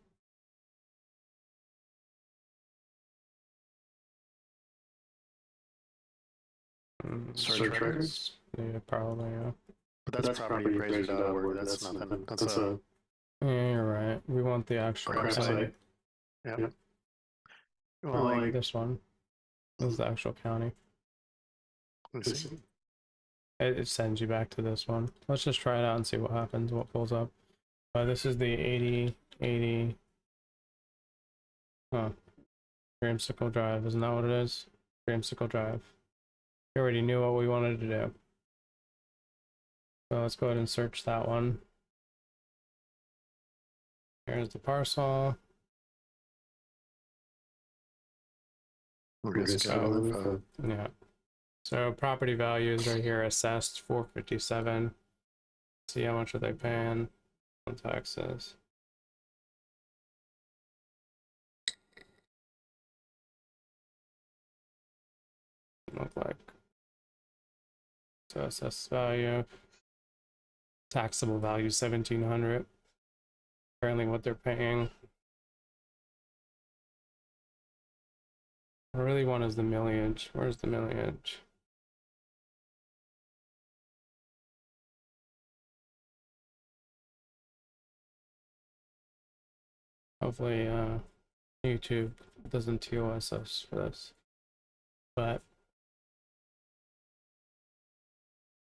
Search records? Yeah, probably, yeah. But that's property appraiser.org. That's nothing. That's a. Yeah, you're right. We want the actual county. Yeah. Well, like this one. This is the actual county. It sends you back to this one. Let's just try it out and see what happens, what pulls up. This is the 80. Huh. Dreamsicle Drive, isn't that what it is? Dreamsicle Drive. We already knew what we wanted to do. So let's go ahead and search that one. Here's the parcel. Yeah. So property values right here, assessed 457. See how much are they paying on taxes. Look like. So assessed value. Taxable value 1,700. Apparently what they're paying. What I really want is the millage. Where's the millage? Hopefully YouTube doesn't TOS us for this. But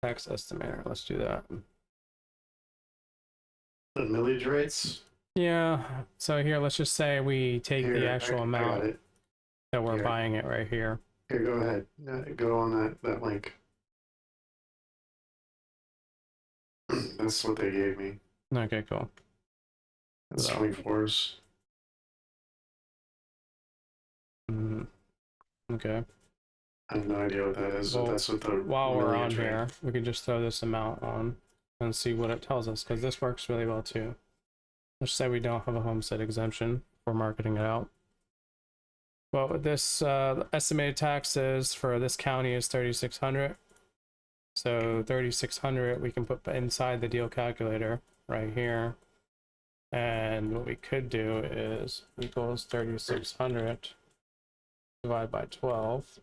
tax estimator, let's do that. The millage rates? Yeah, so here, let's just say we take the actual amount that we're buying it right here. Here, go ahead. Go on that link. That's what they gave me. Okay, cool. That's 24s. Okay. I have no idea what that is. Well, that's what the while we're on here, we can just throw this amount on and see what it tells us, because this works really well too. Let's say we don't have a homestead exemption for marketing it out. Well, this estimated taxes for this county is 3,600. So 3,600 we can put inside the deal calculator right here. And what we could do is equals 3,600 divide by 12.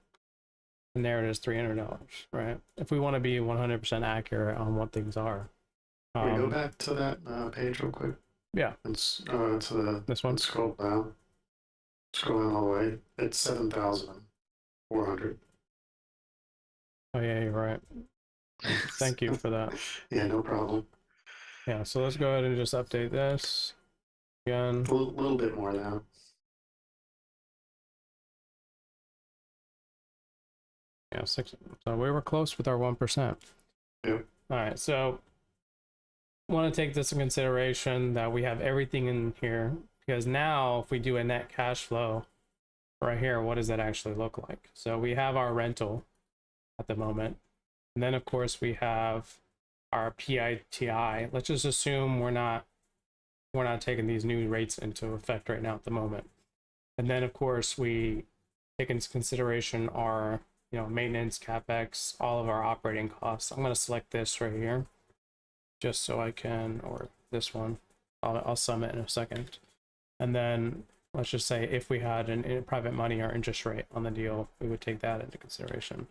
And there it is, $300, right? If we want to be 100% accurate on what things are. Can we go back to that page real quick? Yeah. And to this one. Scroll down. Scroll down all the way. It's 7,400. Oh yeah, you're right. Thank you for that. Yeah, no problem. Yeah, so let's go ahead and just update this again. A little bit more now. Yeah, 6. So we were close with our 1%. Yep. All right, so want to take this in consideration that we have everything in here, because now if we do a net cash flow right here, what does that actually look like? So we have our rental at the moment, and then of course we have our PITI. Let's just assume we're not taking these new rates into effect right now at the moment. And then of course we take into consideration our maintenance, capex, all of our operating costs. I'm going to select this right here just so I can, or this one, I'll sum it in a second. And then let's just say if we had a private money or interest rate on the deal, we would take that into consideration.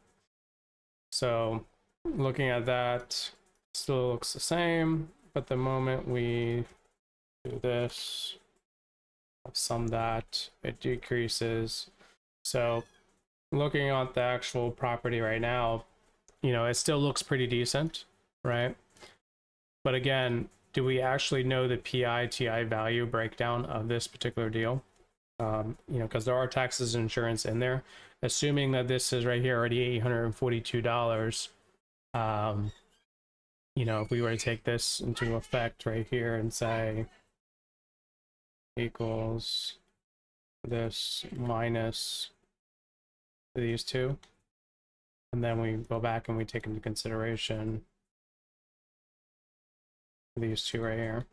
So looking at that, still looks the same, but the moment we do this, sum that, it decreases. So looking at the actual property right now, it still looks pretty decent, right? But again, do we actually know the PITI value breakdown of this particular deal? Because there are taxes and insurance in there. Assuming that this is right here already $842, if we were to take this into effect right here and say equals this minus these two, and then we go back and we take into consideration these two right here.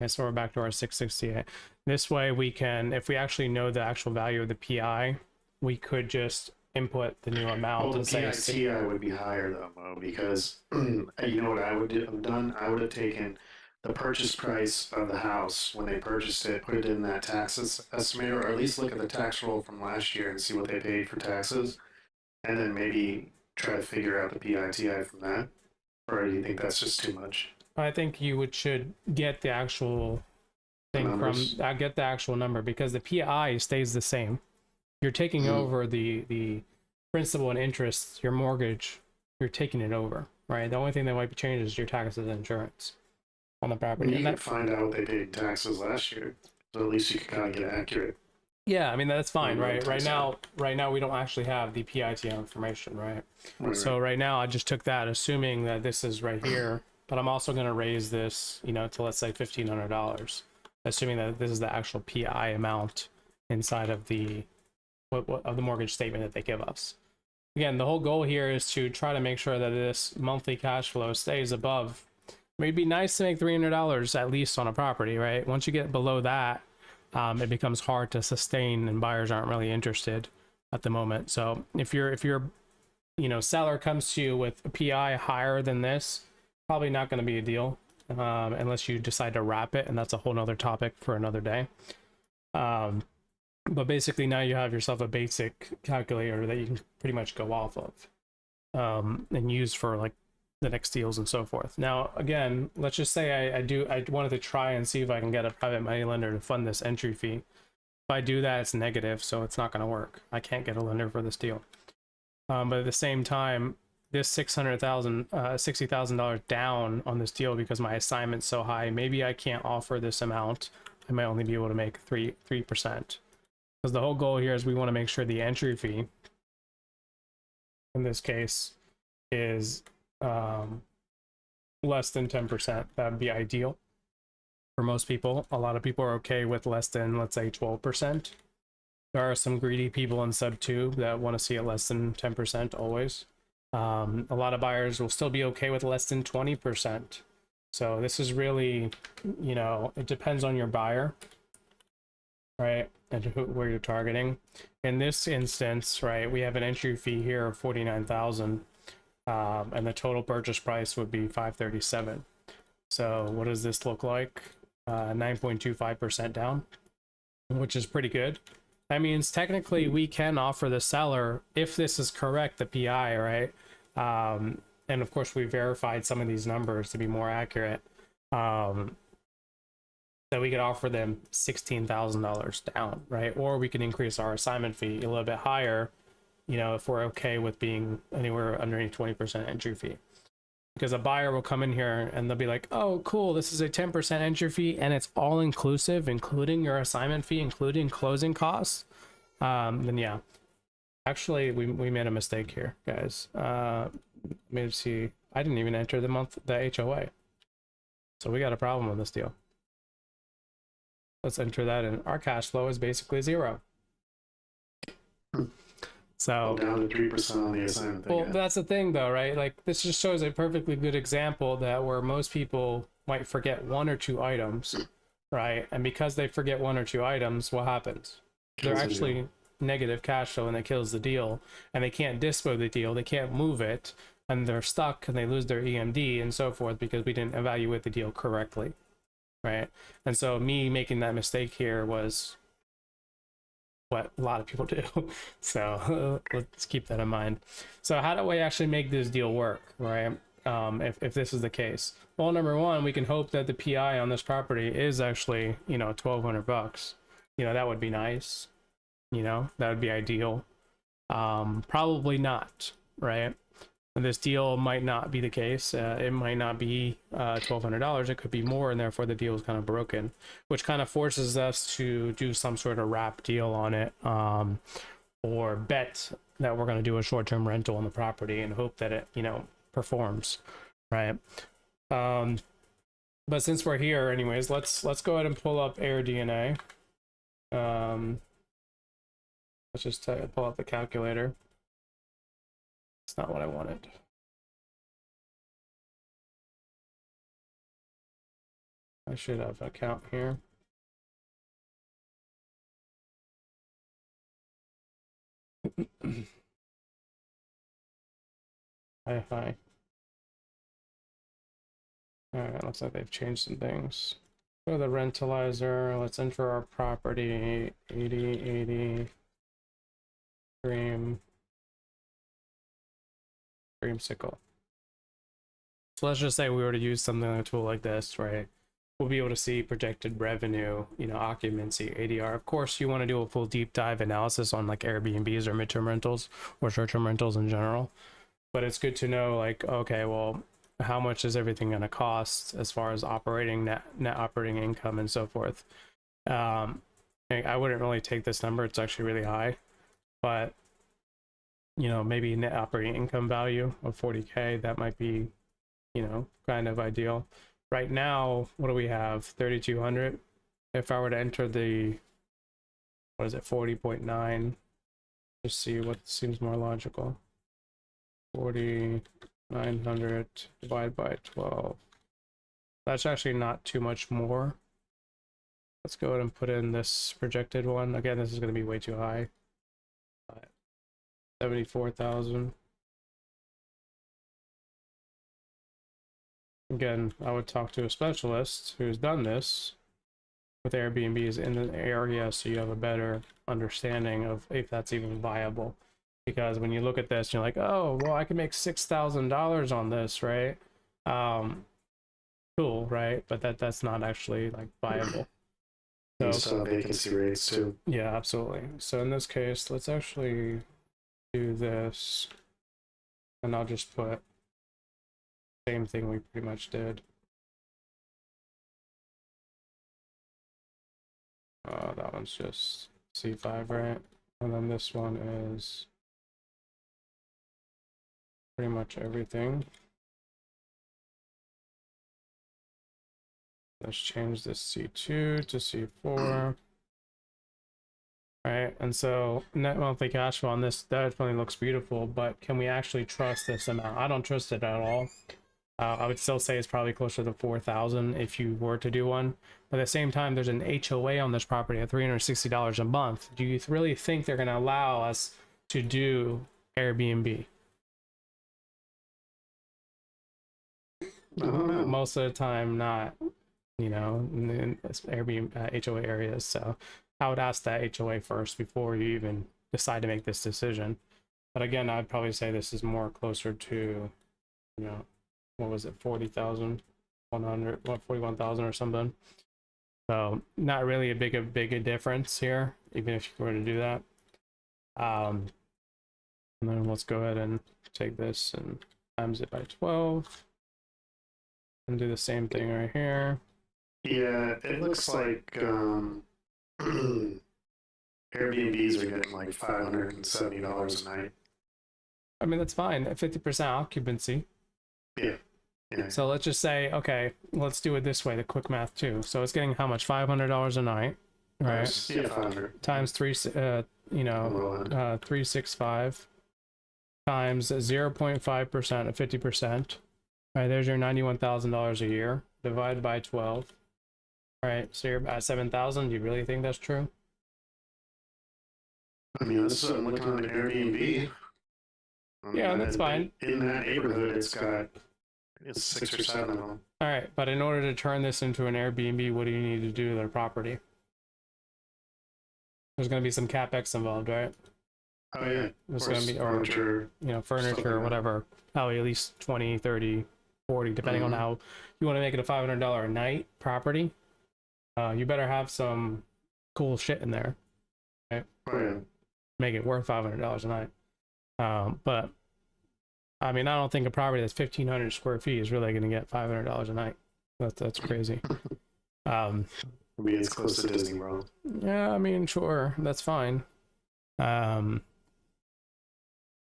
Okay, so we're back to our 668. This way we can, if we actually know the actual value of the PI, we could just input the new amount. Well, and the PITI would be higher though, Mo, because you know what I would have done? I would have taken the purchase price of the house when they purchased it, put it in that taxes estimator, or at least look at the tax roll from last year and see what they paid for taxes, and then maybe try to figure out the PITI from that. Or do you think that's just too much? I think you should get the actual thing from, get the actual number, because the PI stays the same. You're taking over the principal and interest, your mortgage, you're taking it over, right? The only thing that might be changed is your taxes and insurance on the property. You can find out what they paid in taxes last year, so at least you can kind of get accurate. Yeah, I mean, that's fine, right? Right now we don't actually have the PITI information, right? So right now I just took that, assuming that this is right here, but I'm also going to raise this, to let's say $1,500, assuming that this is the actual PI amount inside of the of the mortgage statement that they give us. Again, the whole goal here is to try to make sure that this monthly cash flow stays above. It'd be nice to make $300 at least on a property, right? Once you get below that, it becomes hard to sustain, and buyers aren't really interested at the moment. So if your seller comes to you with a PI higher than this, probably not going to be a deal, unless you decide to wrap it, and that's a whole nother topic for another day. But basically now you have yourself a basic calculator that you can pretty much go off of, and use for like the next deals and so forth. Now, again, let's just say I wanted to try and see if I can get a private money lender to fund this entry fee. If I do that, it's negative, so it's not going to work. I can't get a lender for this deal. But at the same time, this $60,000 down on this deal, because my assignment's so high, maybe I can't offer this amount. I might only be able to make 3%. Because the whole goal here is we want to make sure the entry fee, in this case, is less than 10%. That would be ideal for most people. A lot of people are okay with less than, let's say, 12%. There are some greedy people in sub 2 that want to see it less than 10% always. A lot of buyers will still be okay with less than 20%. So this is really, it depends on your buyer, right, and where you're targeting. In this instance, right, we have an entry fee here of $49,000. And the total purchase price would be $537,000. So what does this look like? 9.25% down, which is pretty good. That means technically we can offer the seller, if this is correct, the PI, right? And of course we verified some of these numbers to be more accurate. That we could offer them $16,000 down, right? Or we can increase our assignment fee a little bit higher, you know, if we're okay with being anywhere underneath 20% entry fee. Because a buyer will come in here and they'll be like, oh, cool, this is a 10% entry fee and it's all inclusive, including your assignment fee, including closing costs. Then yeah, actually we made a mistake here, guys. Maybe see, I didn't even enter the HOA. So we got a problem with this deal. Let's enter that in. Our cash flow is basically 0. So down to 3% on the assignment. Well, that's the thing though, right? Like this just shows a perfectly good example that where most people might forget 1 or 2 items, right? And because they forget 1 or 2 items, what happens? They're actually negative cash flow and that kills the deal, and they can't dispo the deal, they can't move it, and they're stuck and they lose their EMD and so forth because we didn't evaluate the deal correctly. Right. And so me making that mistake here was what a lot of people do. So let's keep that in mind. So how do we actually make this deal work, right? If this is the case? Well, number one, we can hope that the PI on this property is actually, you know, $1,200. You know, that would be nice. You know, that would be ideal. Probably not, right? This deal might not be the case. It might not be $1,200. It could be more, and therefore the deal is kind of broken, which kind of forces us to do some sort of wrap deal on it, or bet that we're going to do a short-term rental on the property and hope that it, you know, performs, right? But since we're here, anyways, let's go ahead and pull up AirDNA. Let's just pull up the calculator. It's not what I wanted. I should have an account here. Hi. Alright, looks like they've changed some things. Go to the rentalizer. Let's enter our property 8080 Dreamsicle. So let's just say we were to use something like a tool like this, right? We'll be able to see projected revenue, you know, occupancy, ADR. Of course, you want to do a full deep dive analysis on like Airbnbs or midterm rentals or short-term rentals in general. But it's good to know, like, okay, well, how much is everything going to cost as far as operating net operating income and so forth. I wouldn't really take this number. It's actually really high, but you know, maybe net operating income value of 40K, that might be, you know, kind of ideal. Right now, what do we have? 3,200. If I were to enter the, what is it, 40.9, just see what seems more logical. 4,900 divided by 12. That's actually not too much more. Let's go ahead and put in this projected one. Again, this is going to be way too high. 74,000. Again, I would talk to a specialist who's done this with Airbnbs in the area so you have a better understanding of if that's even viable. Because when you look at this, you're like, oh, well, I can make $6,000 on this, right? Cool, right? But that's not actually like viable. So vacancy rates too. Yeah, absolutely. So in this case, let's actually do this, and I'll just put same thing we pretty much did. That one's just C5, right? And then this one is pretty much everything. Let's change this C2 to C4. Right, and so net monthly cash flow on this definitely looks beautiful, but can we actually trust this amount? I don't trust it at all. I would still say it's probably closer to 4,000 if you were to do one. But at the same time, there's an HOA on this property at $360 a month. Do you really think they're going to allow us to do Airbnb? Most of the time, not. You know, in Airbnb HOA areas. So I would ask that HOA first before you even decide to make this decision. But again, I'd probably say this is more closer to, you know, what was it, 41,000 or something. So not really a big difference here, even if you were to do that. And then let's go ahead and take this and times it by 12 and do the same thing right here. Yeah, it looks like Airbnbs are getting like $570 a night. I mean, that's fine at 50% occupancy. Yeah. Yeah. So let's just say, okay, let's do it this way, the quick math too. So it's getting how much? $500 a night, right? Yeah, 500. Times 365 times 0.5% of 50%. All right, there's your $91,000 a year divided by 12. All right, so you're at 7,000. Do you really think that's true? I mean, this is I'm looking at an Airbnb. Yeah, that's fine. In that neighborhood, it's 6 or 7 of them. All right, but in order to turn this into an Airbnb, what do you need to do to their property? There's going to be some capex involved, right? Oh yeah. There's going to be, or furniture, furniture or whatever. Probably at least 20, 30, 40, depending on how you want to make it a $500 a night property. You better have some cool shit in there, right? Oh yeah. Make it worth $500 a night. But I mean, I don't think a property that's 1,500 square feet is really going to get $500 a night. That's crazy. I mean, it's close to Disney World. Yeah, I mean, sure, that's fine. I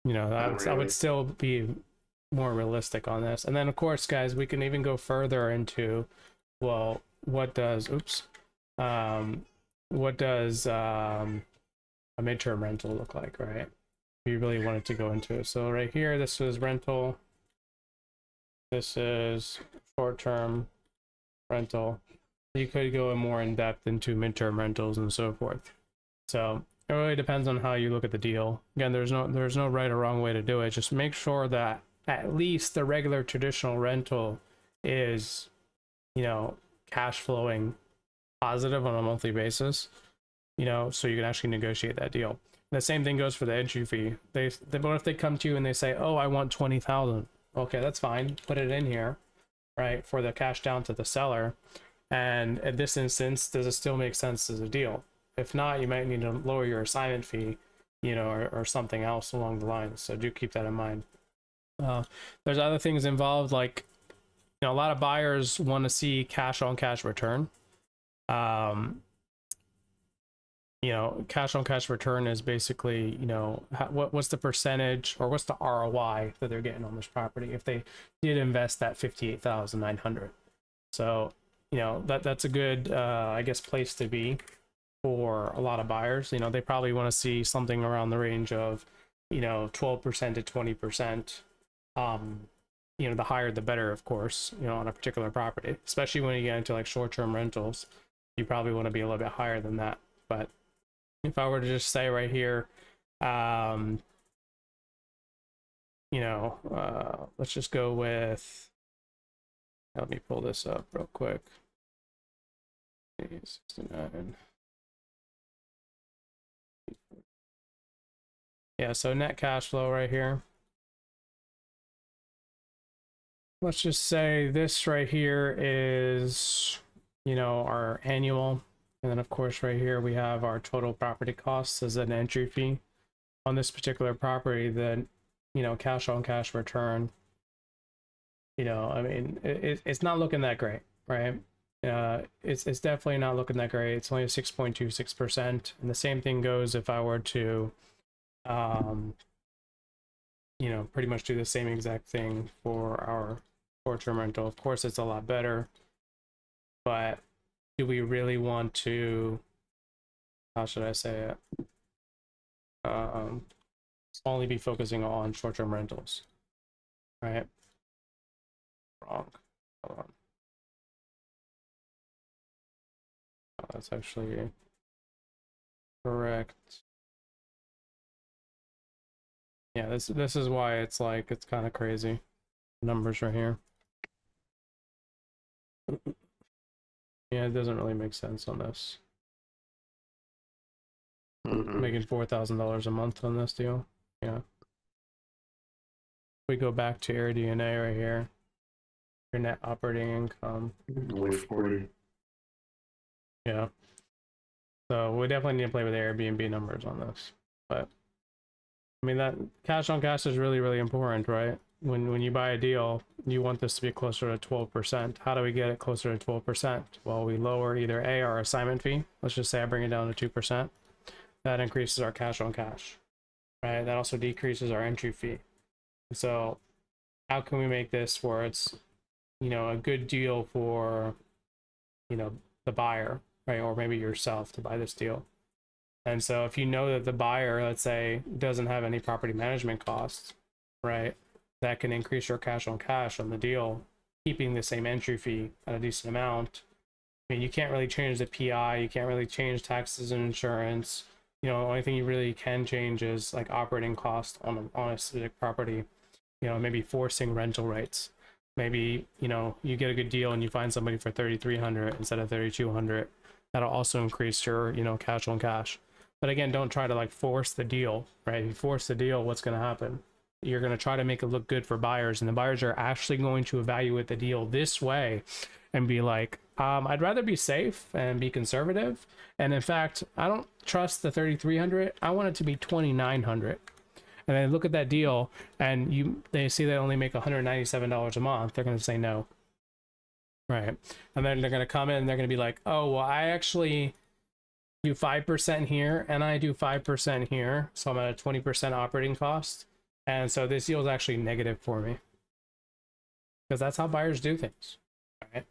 would still be more realistic on this. And then, of course, guys, we can even go further into, well, what does a midterm rental look like, right? If you really wanted to go into it. So right here, this is rental. This is short-term rental. You could go more in depth into midterm rentals and so forth. So it really depends on how you look at the deal. Again, there's no right or wrong way to do it. Just make sure that at least the regular traditional rental is, cash flowing positive on a monthly basis, so you can actually negotiate that deal. And the same thing goes for the entry fee. What if they come to you and they say, oh, I want 20,000? Okay, that's fine. Put it in here, right, for the cash down to the seller. And in this instance, does it still make sense as a deal? If not, you might need to lower your assignment fee, or something else along the lines. So do keep that in mind. There's other things involved, like, a lot of buyers want to see cash on cash return. Cash on cash return is basically, what's the percentage or what's the ROI that they're getting on this property if they did invest that 58,900. So, that's a good, I guess, place to be for a lot of buyers. They probably want to see something around the range of, 12% to 20%. The higher the better, of course, on a particular property, especially when you get into like short-term rentals. You probably want to be a little bit higher than that. But if I were to just say right here, let's just go with, let me pull this up real quick. 69. Yeah, so net cash flow right here. Let's just say this right here is, our annual. And then, of course, right here, we have our total property costs as an entry fee on this particular property. Then, cash on cash return, I mean, it's not looking that great, right? It's definitely not looking that great. It's only 6.26%. And the same thing goes if I were to, pretty much do the same exact thing for our short-term rental. Of course, it's a lot better, but do we really want to, how should I say it, only be focusing on short-term rentals, right? Wrong. Hold on. Oh, that's actually correct. Yeah, this is why it's like, it's kind of crazy. Numbers right here. Yeah, it doesn't really make sense on this. making $4,000 a month on this deal. Yeah. We go back to your DNA right here. Your net operating income. Only 40. Yeah. So we definitely need to play with the Airbnb numbers on this. But I mean, that cash on cash is really, really important, right? When you buy a deal, you want this to be closer to 12%. How do we get it closer to 12%? Well, we lower either A, our assignment fee. Let's just say I bring it down to 2%. That increases our cash on cash, right? That also decreases our entry fee. So how can we make this where it's, you know, a good deal for, you know, the buyer, right? Or maybe yourself to buy this deal. And so if you know that the buyer, let's say, doesn't have any property management costs, right, that can increase your cash on cash on the deal, keeping the same entry fee at a decent amount. I mean, you can't really change the PI, you can't really change taxes and insurance. You know, the only thing you really can change is like operating costs on a specific property. You know, maybe forcing rental rates. Maybe, you know, you get a good deal and you find somebody for 3,300 instead of 3,200. That'll also increase your, you know, cash on cash. But again, don't try to like force the deal, right? If you force the deal, what's going to happen? You're going to try to make it look good for buyers, and the buyers are actually going to evaluate the deal this way and be like, I'd rather be safe and be conservative. And in fact, I don't trust the 3,300. I want it to be 2,900. And they look at that deal and they see they only make $197 a month. They're going to say no. Right. And then they're going to come in and they're going to be like, oh, well, I actually do 5% here and I do 5% here. So I'm at a 20% operating cost. And so this deal is actually negative for me. Because that's how buyers do things. Right.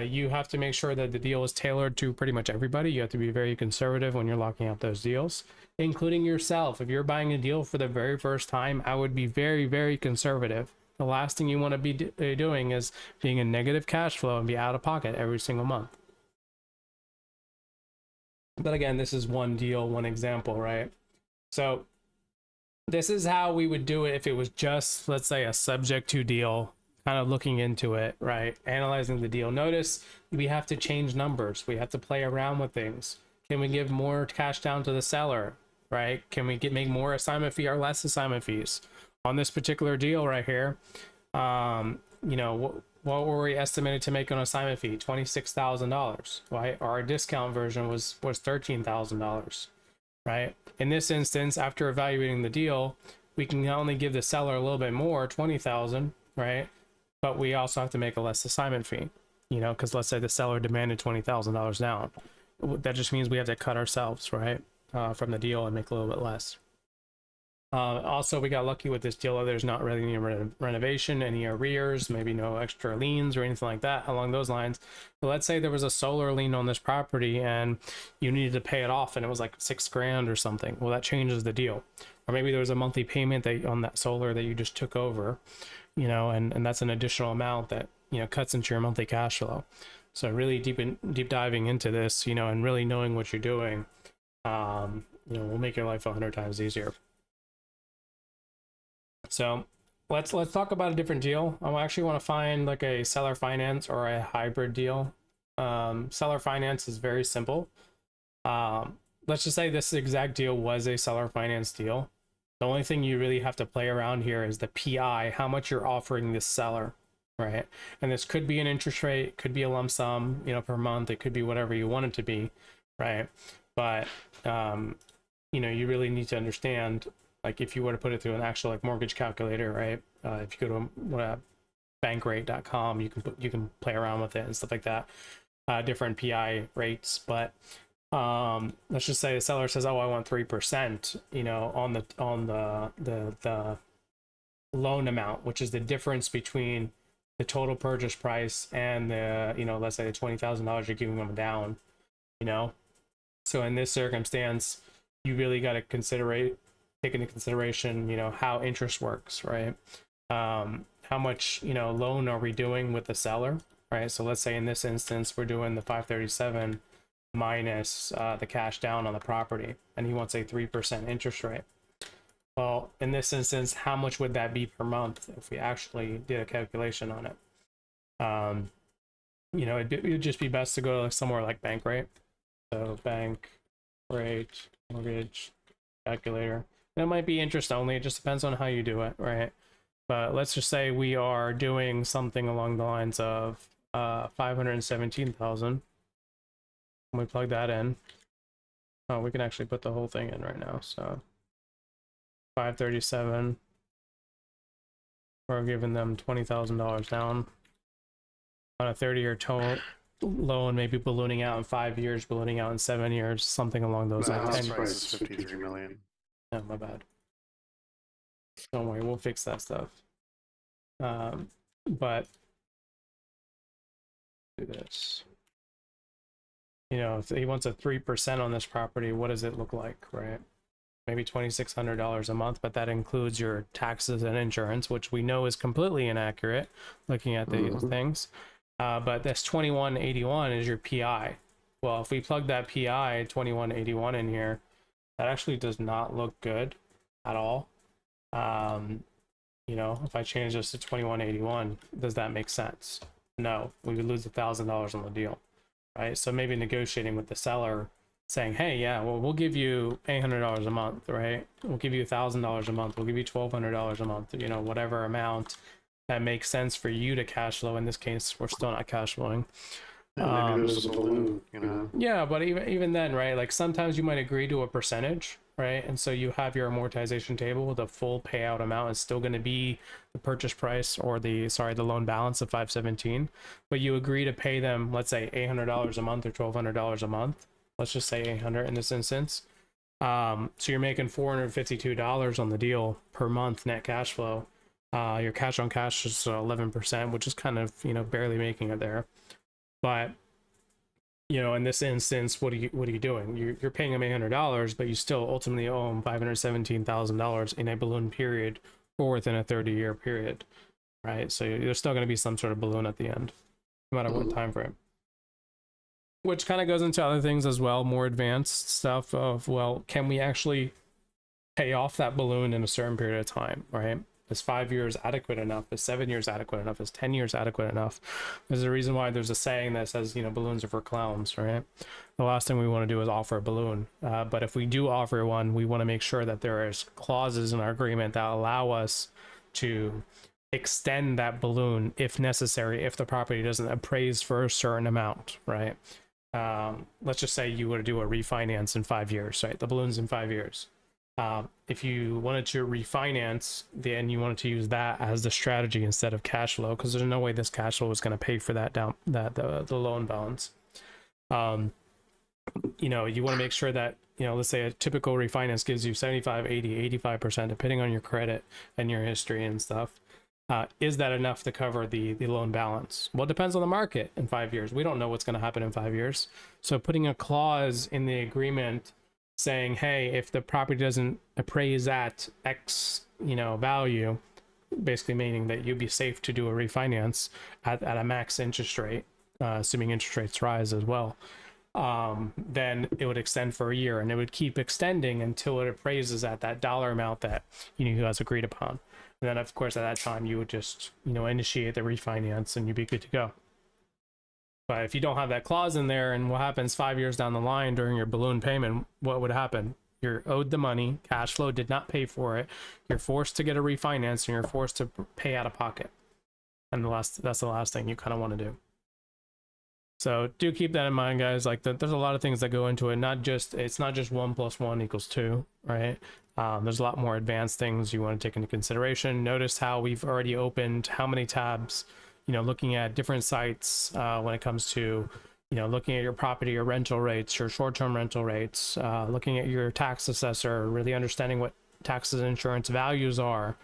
You have to make sure that the deal is tailored to pretty much everybody. You have to be very conservative when you're locking out those deals, including yourself. If you're buying a deal for the very first time, I would be very, very conservative. The last thing you want to be doing is being in negative cash flow and be out of pocket every single month. But again, this is one deal, one example, right? So this is how we would do it if it was just, let's say, a subject to deal, kind of looking into it, right? Analyzing the deal. Notice we have to change numbers. We have to play around with things. Can we give more cash down to the seller, right? Can we make more assignment fee or less assignment fees? On this particular deal right here, you know, what were we estimated to make on assignment fee? $26,000, right? Our discount version was $13,000, right? In this instance, after evaluating the deal, we can not only give the seller a little bit more, $20,000, right? But we also have to make a less assignment fee, you know, because let's say the seller demanded $20,000 down. That just means we have to cut ourselves, right, from the deal and make a little bit less. Also, we got lucky with this deal. There's not really any renovation, any arrears, maybe no extra liens or anything like that along those lines. But let's say there was a solar lien on this property and you needed to pay it off and it was like $6,000 or something. Well, that changes the deal. Or maybe there was a monthly payment that on that solar that you just took over, you know, and that's an additional amount that, you know, cuts into your monthly cash flow. So really deep diving into this, you know, and really knowing what you're doing, you know, will make your life 100 times easier. So let's talk about a different deal. I actually want to find like a seller finance or a hybrid deal. Seller finance is very simple. Let's just say this exact deal was a seller finance deal. The only thing you really have to play around here is the PI, how much you're offering this seller, right? And this could be an interest rate, could be a lump sum, you know, per month. It could be whatever you want it to be, right? But you know, you really need to understand, like if you were to put it through an actual like mortgage calculator, right? If you go to bankrate.com, you can play around with it and stuff like that. Different PI rates, but let's just say the seller says, "Oh, I want 3%," you know, on the loan amount, which is the difference between the total purchase price and the, you know, let's say the $20,000 you're giving them down, you know. So in this circumstance, you really got to take into consideration, you know, how interest works, right? How much, you know, loan are we doing with the seller, right? So let's say in this instance, we're doing the 537 minus the cash down on the property, and he wants a 3% interest rate. Well, in this instance, how much would that be per month if we actually did a calculation on it? You know, it would just be best to go to somewhere like Bankrate. So Bankrate mortgage calculator. And it might be interest only. It just depends on how you do it, right? But let's just say we are doing something along the lines of 517,000. We plug that in. Oh, we can actually put the whole thing in right now. So 537. We're giving them $20,000 down on a 30-year loan, maybe ballooning out in 5 years, ballooning out in 7 years, something along those The lines. house price is 53 million. Oh, my bad. Don't worry, we'll fix that stuff. But do this. You know, if he wants a 3% on this property, what does it look like, right? Maybe $2,600 a month, but that includes your taxes and insurance, which we know is completely inaccurate looking at these things. But this 2181 is your PI. Well, if we plug that PI 2181 in here, that actually does not look good at all. You know, if I change this to 2181, does that make sense? No, we would lose $1,000 on the deal, right? So maybe negotiating with the seller, saying, hey, yeah, well, we'll give you $800 a month, right? We'll give you $1,000 a month. We'll give you $1,200 a month, you know, whatever amount that makes sense for you to cash flow. In this case, we're still not cash flowing. Maybe there's a balloon, you know? Yeah, but even then, right? Like sometimes you might agree to a percentage, right? And so you have your amortization table. The full payout amount is still going to be the purchase price or the loan balance of 517, but you agree to pay them, let's say $800 a month or $1,200 a month. Let's just say 800 in this instance. So you're making $452 on the deal per month net cash flow. Your cash on cash is 11%, which is kind of, you know, barely making it there. But, you know, in this instance, what are you doing? You're paying them $800, but you still ultimately owe them $517,000 in a balloon period or within a 30-year period, right? So there's still going to be some sort of balloon at the end, no matter what time frame. Which kind of goes into other things as well, more advanced stuff of, well, can we actually pay off that balloon in a certain period of time, right? Is 5 years adequate enough? Is 7 years adequate enough? Is 10 years adequate enough? There's a reason why there's a saying that says, you know, balloons are for clowns, right? The last thing we want to do is offer a balloon. But if we do offer one, we want to make sure that there is clauses in our agreement that allow us to extend that balloon if necessary, if the property doesn't appraise for a certain amount, right? Let's just say you were to do a refinance in 5 years, right? The balloon's in 5 years. If you wanted to refinance, then you wanted to use that as the strategy instead of cash flow, because there's no way this cash flow is going to pay for that the loan balance. You know, you want to make sure that, you know, let's say a typical refinance gives you 75, 80, 85%, depending on your credit and your history and stuff. Is that enough to cover the loan balance? Well, it depends on the market in 5 years. We don't know what's going to happen in 5 years. So putting a clause in the agreement saying, hey, if the property doesn't appraise at X, you know, value, basically meaning that you'd be safe to do a refinance at a max interest rate, assuming interest rates rise as well, then it would extend for a year, and it would keep extending until it appraises at that dollar amount that you guys agreed upon. And then, of course, at that time, you would just, you know, initiate the refinance and you'd be good to go. But if you don't have that clause in there, and what happens 5 years down the line during your balloon payment, what would happen? You're owed the money, cash flow did not pay for it. You're forced to get a refinance, and you're forced to pay out of pocket. And that's the last thing you kind of want to do. So do keep that in mind, guys. Like there's a lot of things that go into it. It's not just 1 + 1 = 2, right? There's a lot more advanced things you want to take into consideration. Notice how we've already opened how many tabs, you know, looking at different sites when it comes to, you know, looking at your property, your rental rates, your short-term rental rates, looking at your tax assessor, really understanding what taxes and insurance values are,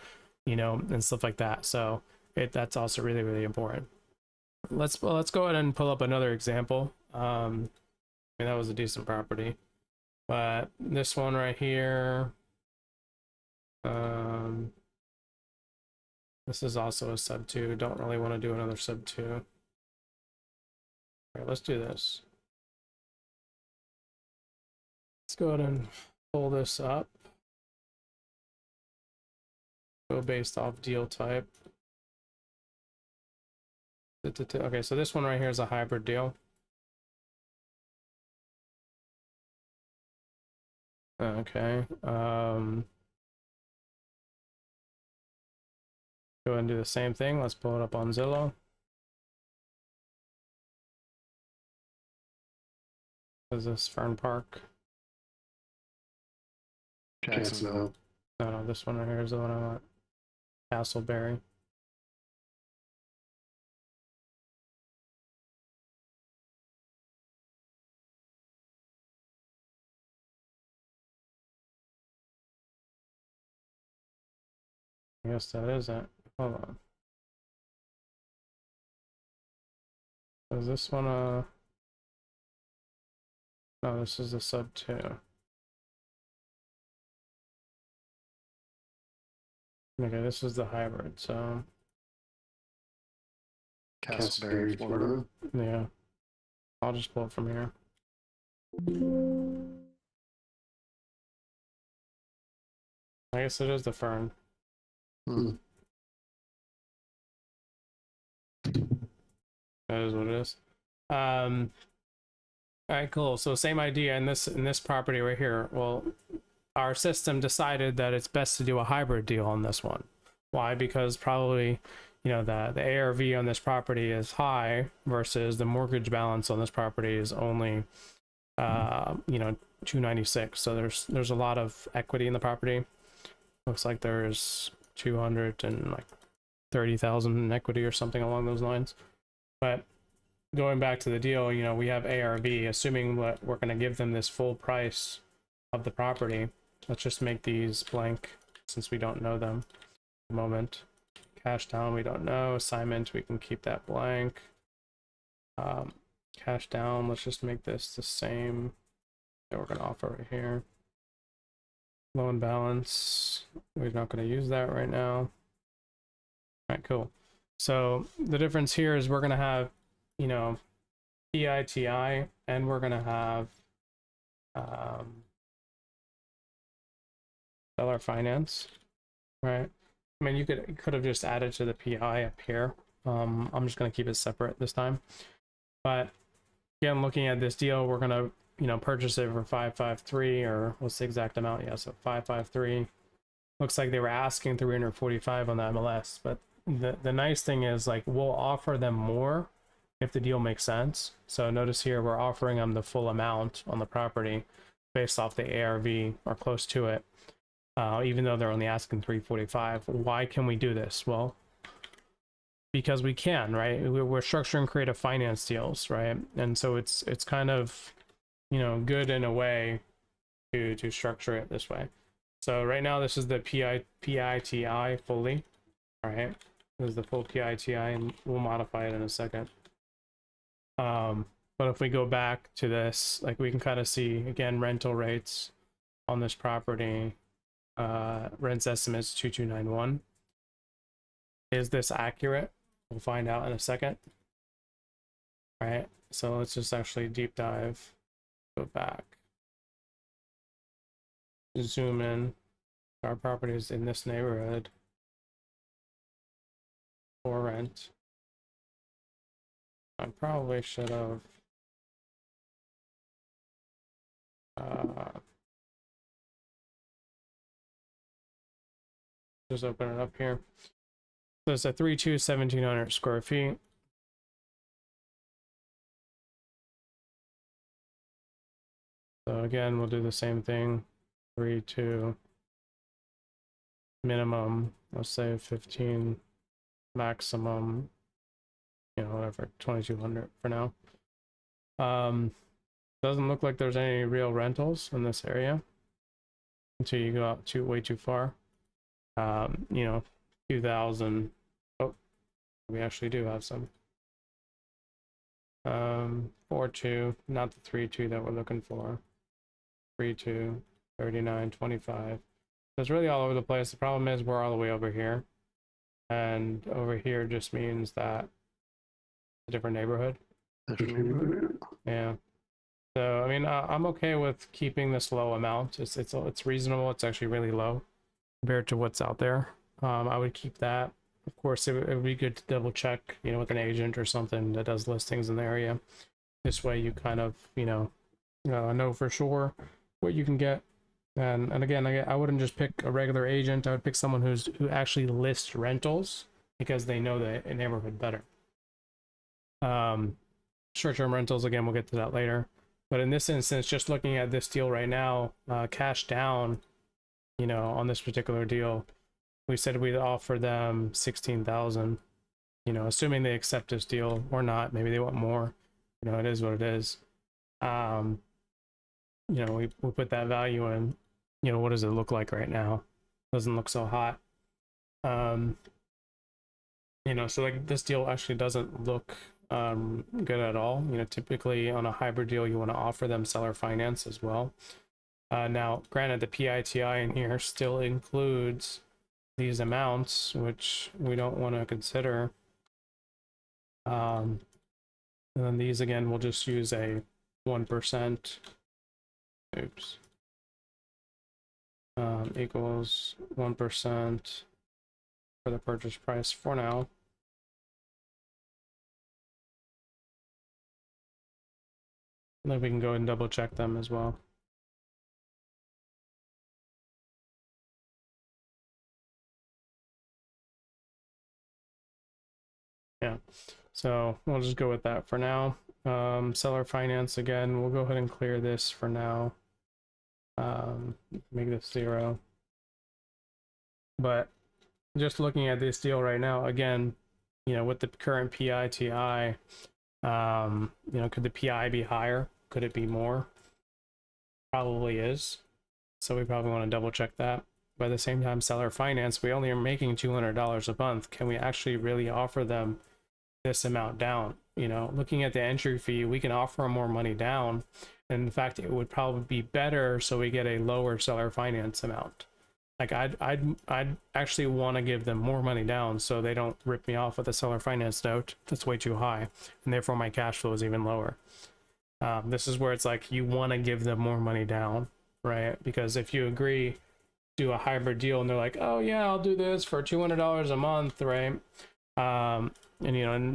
you know, and stuff like that. So that's also really, really important. Let's go ahead and pull up another example. I mean, that was a decent property, but this one right here, this is also a sub 2. Don't really want to do another sub 2. All right, let's do this. Let's go ahead and pull this up. Go based off deal type. Okay, so this one right here is a hybrid deal. Okay. Go ahead and do the same thing. Let's pull it up on Zillow. Is this Fern Park? Jacksonville. No, this one right here is the one I want. Castleberry. I guess that is it. Hold on. Is this one no, this is the sub 2. Okay, this is the hybrid, so Castleberry, Florida. yeah. I'll just pull it from here. I guess it is the Fern. Hmm. That is what it is. All right, cool. So same idea in this property right here. Well, our system decided that it's best to do a hybrid deal on this one. Why? Because probably, you know, the ARV on this property is high versus the mortgage balance on this property is only, you know, 296. So there's a lot of equity in the property. Looks like there's 230,000 in equity or something along those lines. But going back to the deal, you know, we have ARV, assuming that we're going to give them this full price of the property. Let's just make these blank since we don't know them at the moment. Cash down, we don't know. Assignment, we can keep that blank. Cash down, let's just make this the same that we're going to offer right here. Loan balance, we're not going to use that right now. All right, cool. So the difference here is we're going to have, you know, PITI, and we're going to have seller finance, right? I mean, you could have just added to the PI up here. I'm just going to keep it separate this time. But again, looking at this deal, we're going to, you know, purchase it for 553, or what's the exact amount? Yeah, so 553. Looks like they were asking 345 on the MLS, but the nice thing is, like, we'll offer them more if the deal makes sense. So notice here we're offering them the full amount on the property based off the ARV or close to it, even though they're only asking 345. Why can we do this? Well, because we can, right? We're structuring creative finance deals, right? And so it's kind of, you know, good in a way to structure it this way. So right now this is the PITI fully, all right? This is the full PITI, and we'll modify it in a second. But if we go back to this, like, we can kind of see again rental rates on this property. Rents estimates 2291. Is this accurate? We'll find out in a second. All right, so let's just actually deep dive. Go back. Zoom in. Our property is in this neighborhood for rent. I probably should have just open it up here. So it's a 3.2, 1,700 square feet. So again, we'll do the same thing. 3.2 minimum, let's say 15, maximum, you know, whatever, 2,200 for now. Doesn't look like there's any real rentals in this area until you go out way too far. You know, 2,000. Oh, we actually do have some. 4.2, not the 3.2 that we're looking for. 3.2, 39, 25. So it's really all over the place. The problem is we're all the way over here, and over here just means that it's a different neighborhood. Yeah. So I mean, I'm okay with keeping this low amount. It's reasonable. It's actually really low compared to what's out there. I would keep that. Of course, it would be good to double check, you know, with an agent or something that does listings in the area. This way, you kind of, you know for sure what you can get. And again, I wouldn't just pick a regular agent. I would pick someone who actually lists rentals because they know the neighborhood better. Short-term rentals, again, we'll get to that later. But in this instance, just looking at this deal right now, cash down, on this particular deal, we said we'd offer them 16,000. Assuming they accept this deal or not, maybe they want more. It is what it is. We put that value in. What does it look like right now? Doesn't look so hot. So like this deal actually doesn't look good at all. Typically on a hybrid deal, you want to offer them seller finance as well. Now, granted, the PITI in here still includes these amounts, which we don't want to consider. And then these again, we'll just use a 1%. Oops. Equals 1% for the purchase price for now. And then we can go ahead and double check them as well. Yeah, so we'll just go with that for now. Seller finance, again, we'll go ahead and clear this for now. Make this 0. But just looking at this deal right now, again, with the current PITI, could the PI be higher? Could it be more? Probably is. So we probably want to double check that. But at the same time, seller finance, we only are making $200 a month. Can we actually really offer them this amount down? Looking at the entry fee, we can offer them more money down. And in fact, it would probably be better so we get a lower seller finance amount. Like I'd actually want to give them more money down so they don't rip me off with a seller finance note that's way too high, and therefore my cash flow is even lower. This is where it's like you want to give them more money down, right? Because if you agree, do a hybrid deal, and they're like, oh yeah, I'll do this for $200 a month, right? And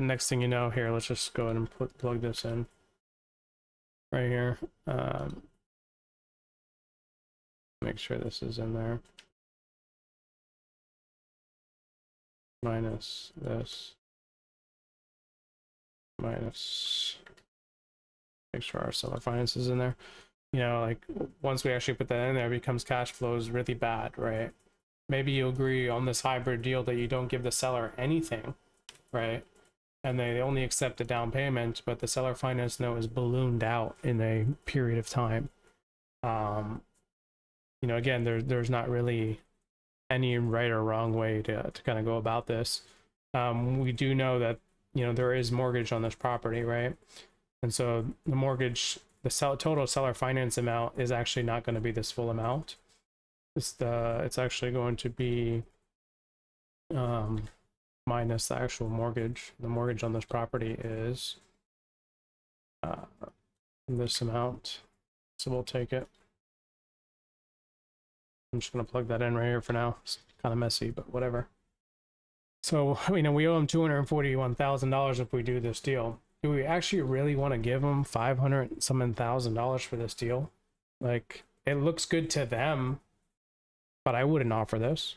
next thing you know, here, let's just go ahead and plug this in right here. Make sure this is in there. Minus this. Minus. Make sure our seller finance is in there. Like once we actually put that in there, it becomes cash flows really bad, right? Maybe you agree on this hybrid deal that you don't give the seller anything, right? And they only accept the down payment, but the seller finance note is ballooned out in a period of time. Again, there's not really any right or wrong way to kind of go about this. We do know that there is mortgage on this property, right? And so the mortgage, the total seller finance amount is actually not going to be this full amount. It's actually going to be minus the actual mortgage. The mortgage on this property is this amount, so we'll take it. I'm just going to plug that in right here for now. It's kind of messy, but whatever. So, we owe them $241,000 if we do this deal. Do we actually really want to give them $500,000 for this deal? Like, it looks good to them, but I wouldn't offer this.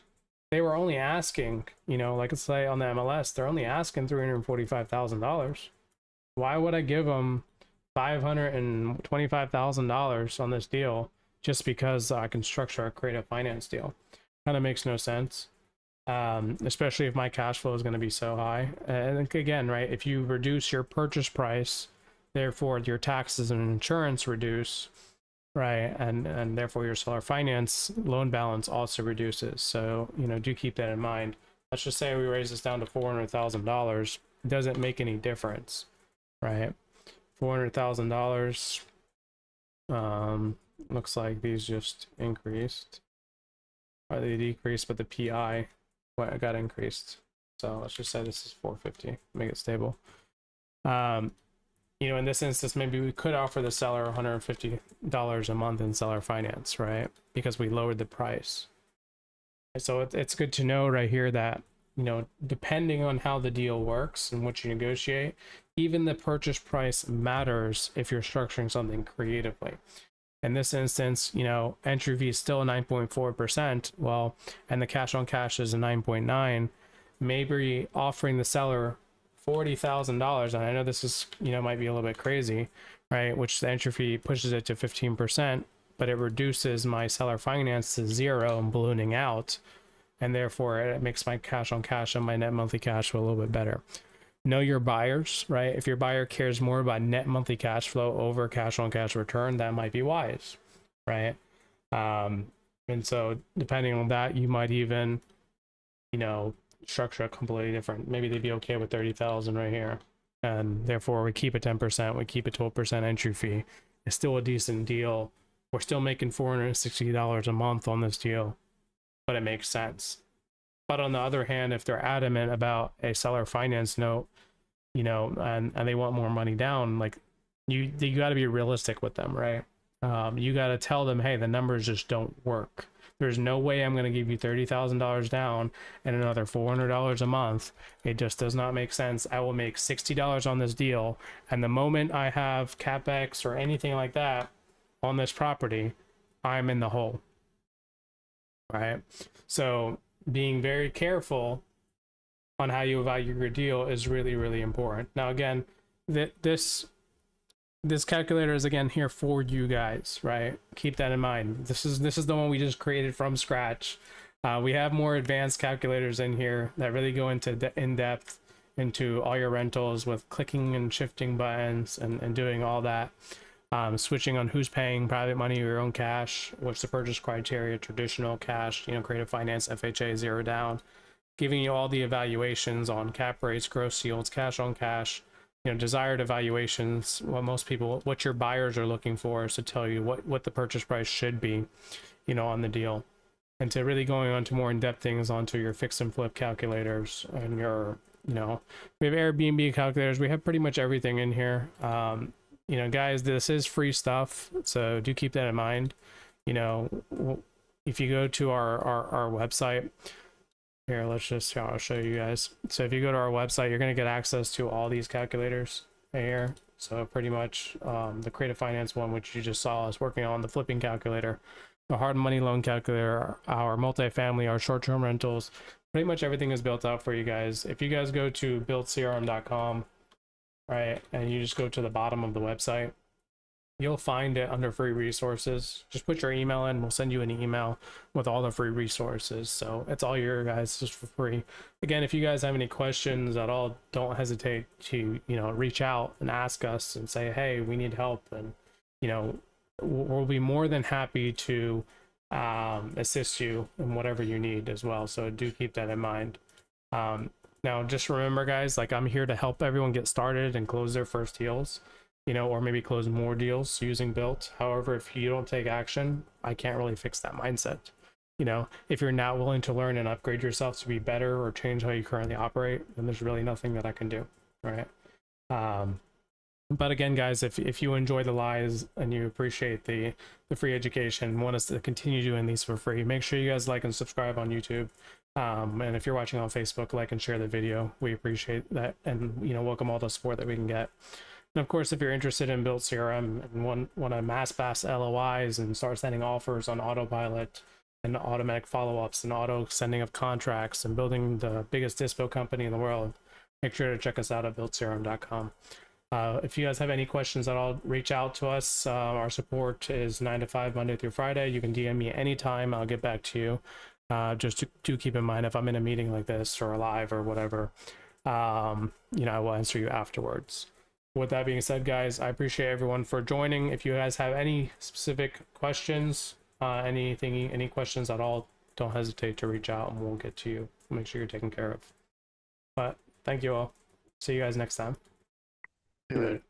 They were only asking, like let's say on the MLS, they're only asking $345,000. Why would I give them $525,000 on this deal just because I can structure a creative finance deal? Kind of makes no sense, especially if my cash flow is going to be so high. And again, right, if you reduce your purchase price, therefore your taxes and insurance reduce, right, and therefore your seller finance loan balance also reduces. So do keep that in mind. Let's just say we raise this down to $400,000. It doesn't make any difference, right? $400,000. Looks like these just increased, or they decreased, but the PI got increased. So let's just say this is 450. Make it stable. In this instance, maybe we could offer the seller $150 a month in seller finance, right? Because we lowered the price. So it's good to know right here that, depending on how the deal works and what you negotiate, even the purchase price matters if you're structuring something creatively. In this instance, you know, entry fee is still 9.4%. Well, and the cash on cash is a 9.9. Maybe offering the seller $40,000, and I know this is, you know, might be a little bit crazy, right? Which the entry fee pushes it to 15%, but it reduces my seller finance to 0 and ballooning out, and therefore it makes my cash on cash and my net monthly cash flow a little bit better. Know your buyers, right? If your buyer cares more about net monthly cash flow over cash on cash return, that might be wise, right? And so depending on that, you might even, you know, structure a completely different. Maybe they'd be okay with 30,000 right here, and therefore we keep it 10%, we keep a 12% entry fee. It's still a decent deal. We're still making $460 a month on this deal, but it makes sense. But on the other hand, if they're adamant about a seller finance note, you know, and they want more money down, like you got to be realistic with them, right? You got to tell them, hey, the numbers just don't work. There's no way I'm going to give you $30,000 down and another $400 a month. It just does not make sense. I will make $60 on this deal, and the moment I have capex or anything like that on this property, I'm in the hole, right? So being very careful on how you evaluate your deal is really, really important. Now, again, this calculator is again here for you guys, right? Keep that in mind. This is the one we just created from scratch. We have more advanced calculators in here that really go into in depth into all your rentals with clicking and shifting buttons and doing all that. Switching on who's paying, private money or your own cash, what's the purchase criteria, traditional cash, you know, creative finance, FHA, 0 down, giving you all the evaluations on cap rates, gross yields, cash on cash, you know, desired evaluations, what your buyers are looking for, is to tell you what the purchase price should be, you know, on the deal. And to really going on to more in-depth things onto your fix and flip calculators and your, you know, we have Airbnb calculators. We have pretty much everything in here. You know, guys, this is free stuff, so do keep that in mind. You know, if you go to our website here, I'll show you guys. So if you go to our website, you're going to get access to all these calculators right here. So pretty much the creative finance one, which you just saw us working on, the flipping calculator, the hard money loan calculator, our multifamily, our short-term rentals, pretty much everything is built out for you guys. If you guys go to BILTCRM.com, right, and you just go to the bottom of the website, you'll find it under free resources. Just put your email in, we'll send you an email with all the free resources. So it's all your guys, just for free. Again, if you guys have any questions at all, don't hesitate to, you know, reach out and ask us and say, hey, we need help, and, you know, we'll be more than happy to assist you in whatever you need as well. So do keep that in mind. Now, just remember, guys, like, I'm here to help everyone get started and close their first deals, you know, or maybe close more deals using BILT. However, if you don't take action, I can't really fix that mindset. You know, if you're not willing to learn and upgrade yourself to be better or change how you currently operate, then there's really nothing that I can do, right? But again, guys, if you enjoy the lies and you appreciate the free education, want us to continue doing these for free, make sure you guys like and subscribe on YouTube. And if you're watching on Facebook, like and share the video. We appreciate that, and, you know, welcome all the support that we can get. And of course, if you're interested in BILT CRM and want to mass pass LOIs and start sending offers on autopilot and automatic follow-ups and auto sending of contracts and building the biggest dispo company in the world, make sure to check us out at BILTCRM.com. If you guys have any questions at all, reach out to us. Our support is 9 to 5 Monday through Friday. You can DM me anytime. I'll get back to you. Just to keep in mind, if I'm in a meeting like this or live or whatever, you know, I will answer you afterwards. With that being said, guys, I appreciate everyone for joining. If you guys have any specific questions, any questions at all, don't hesitate to reach out and we'll get to you. Make sure you're taken care of. But thank you all. See you guys next time. Good.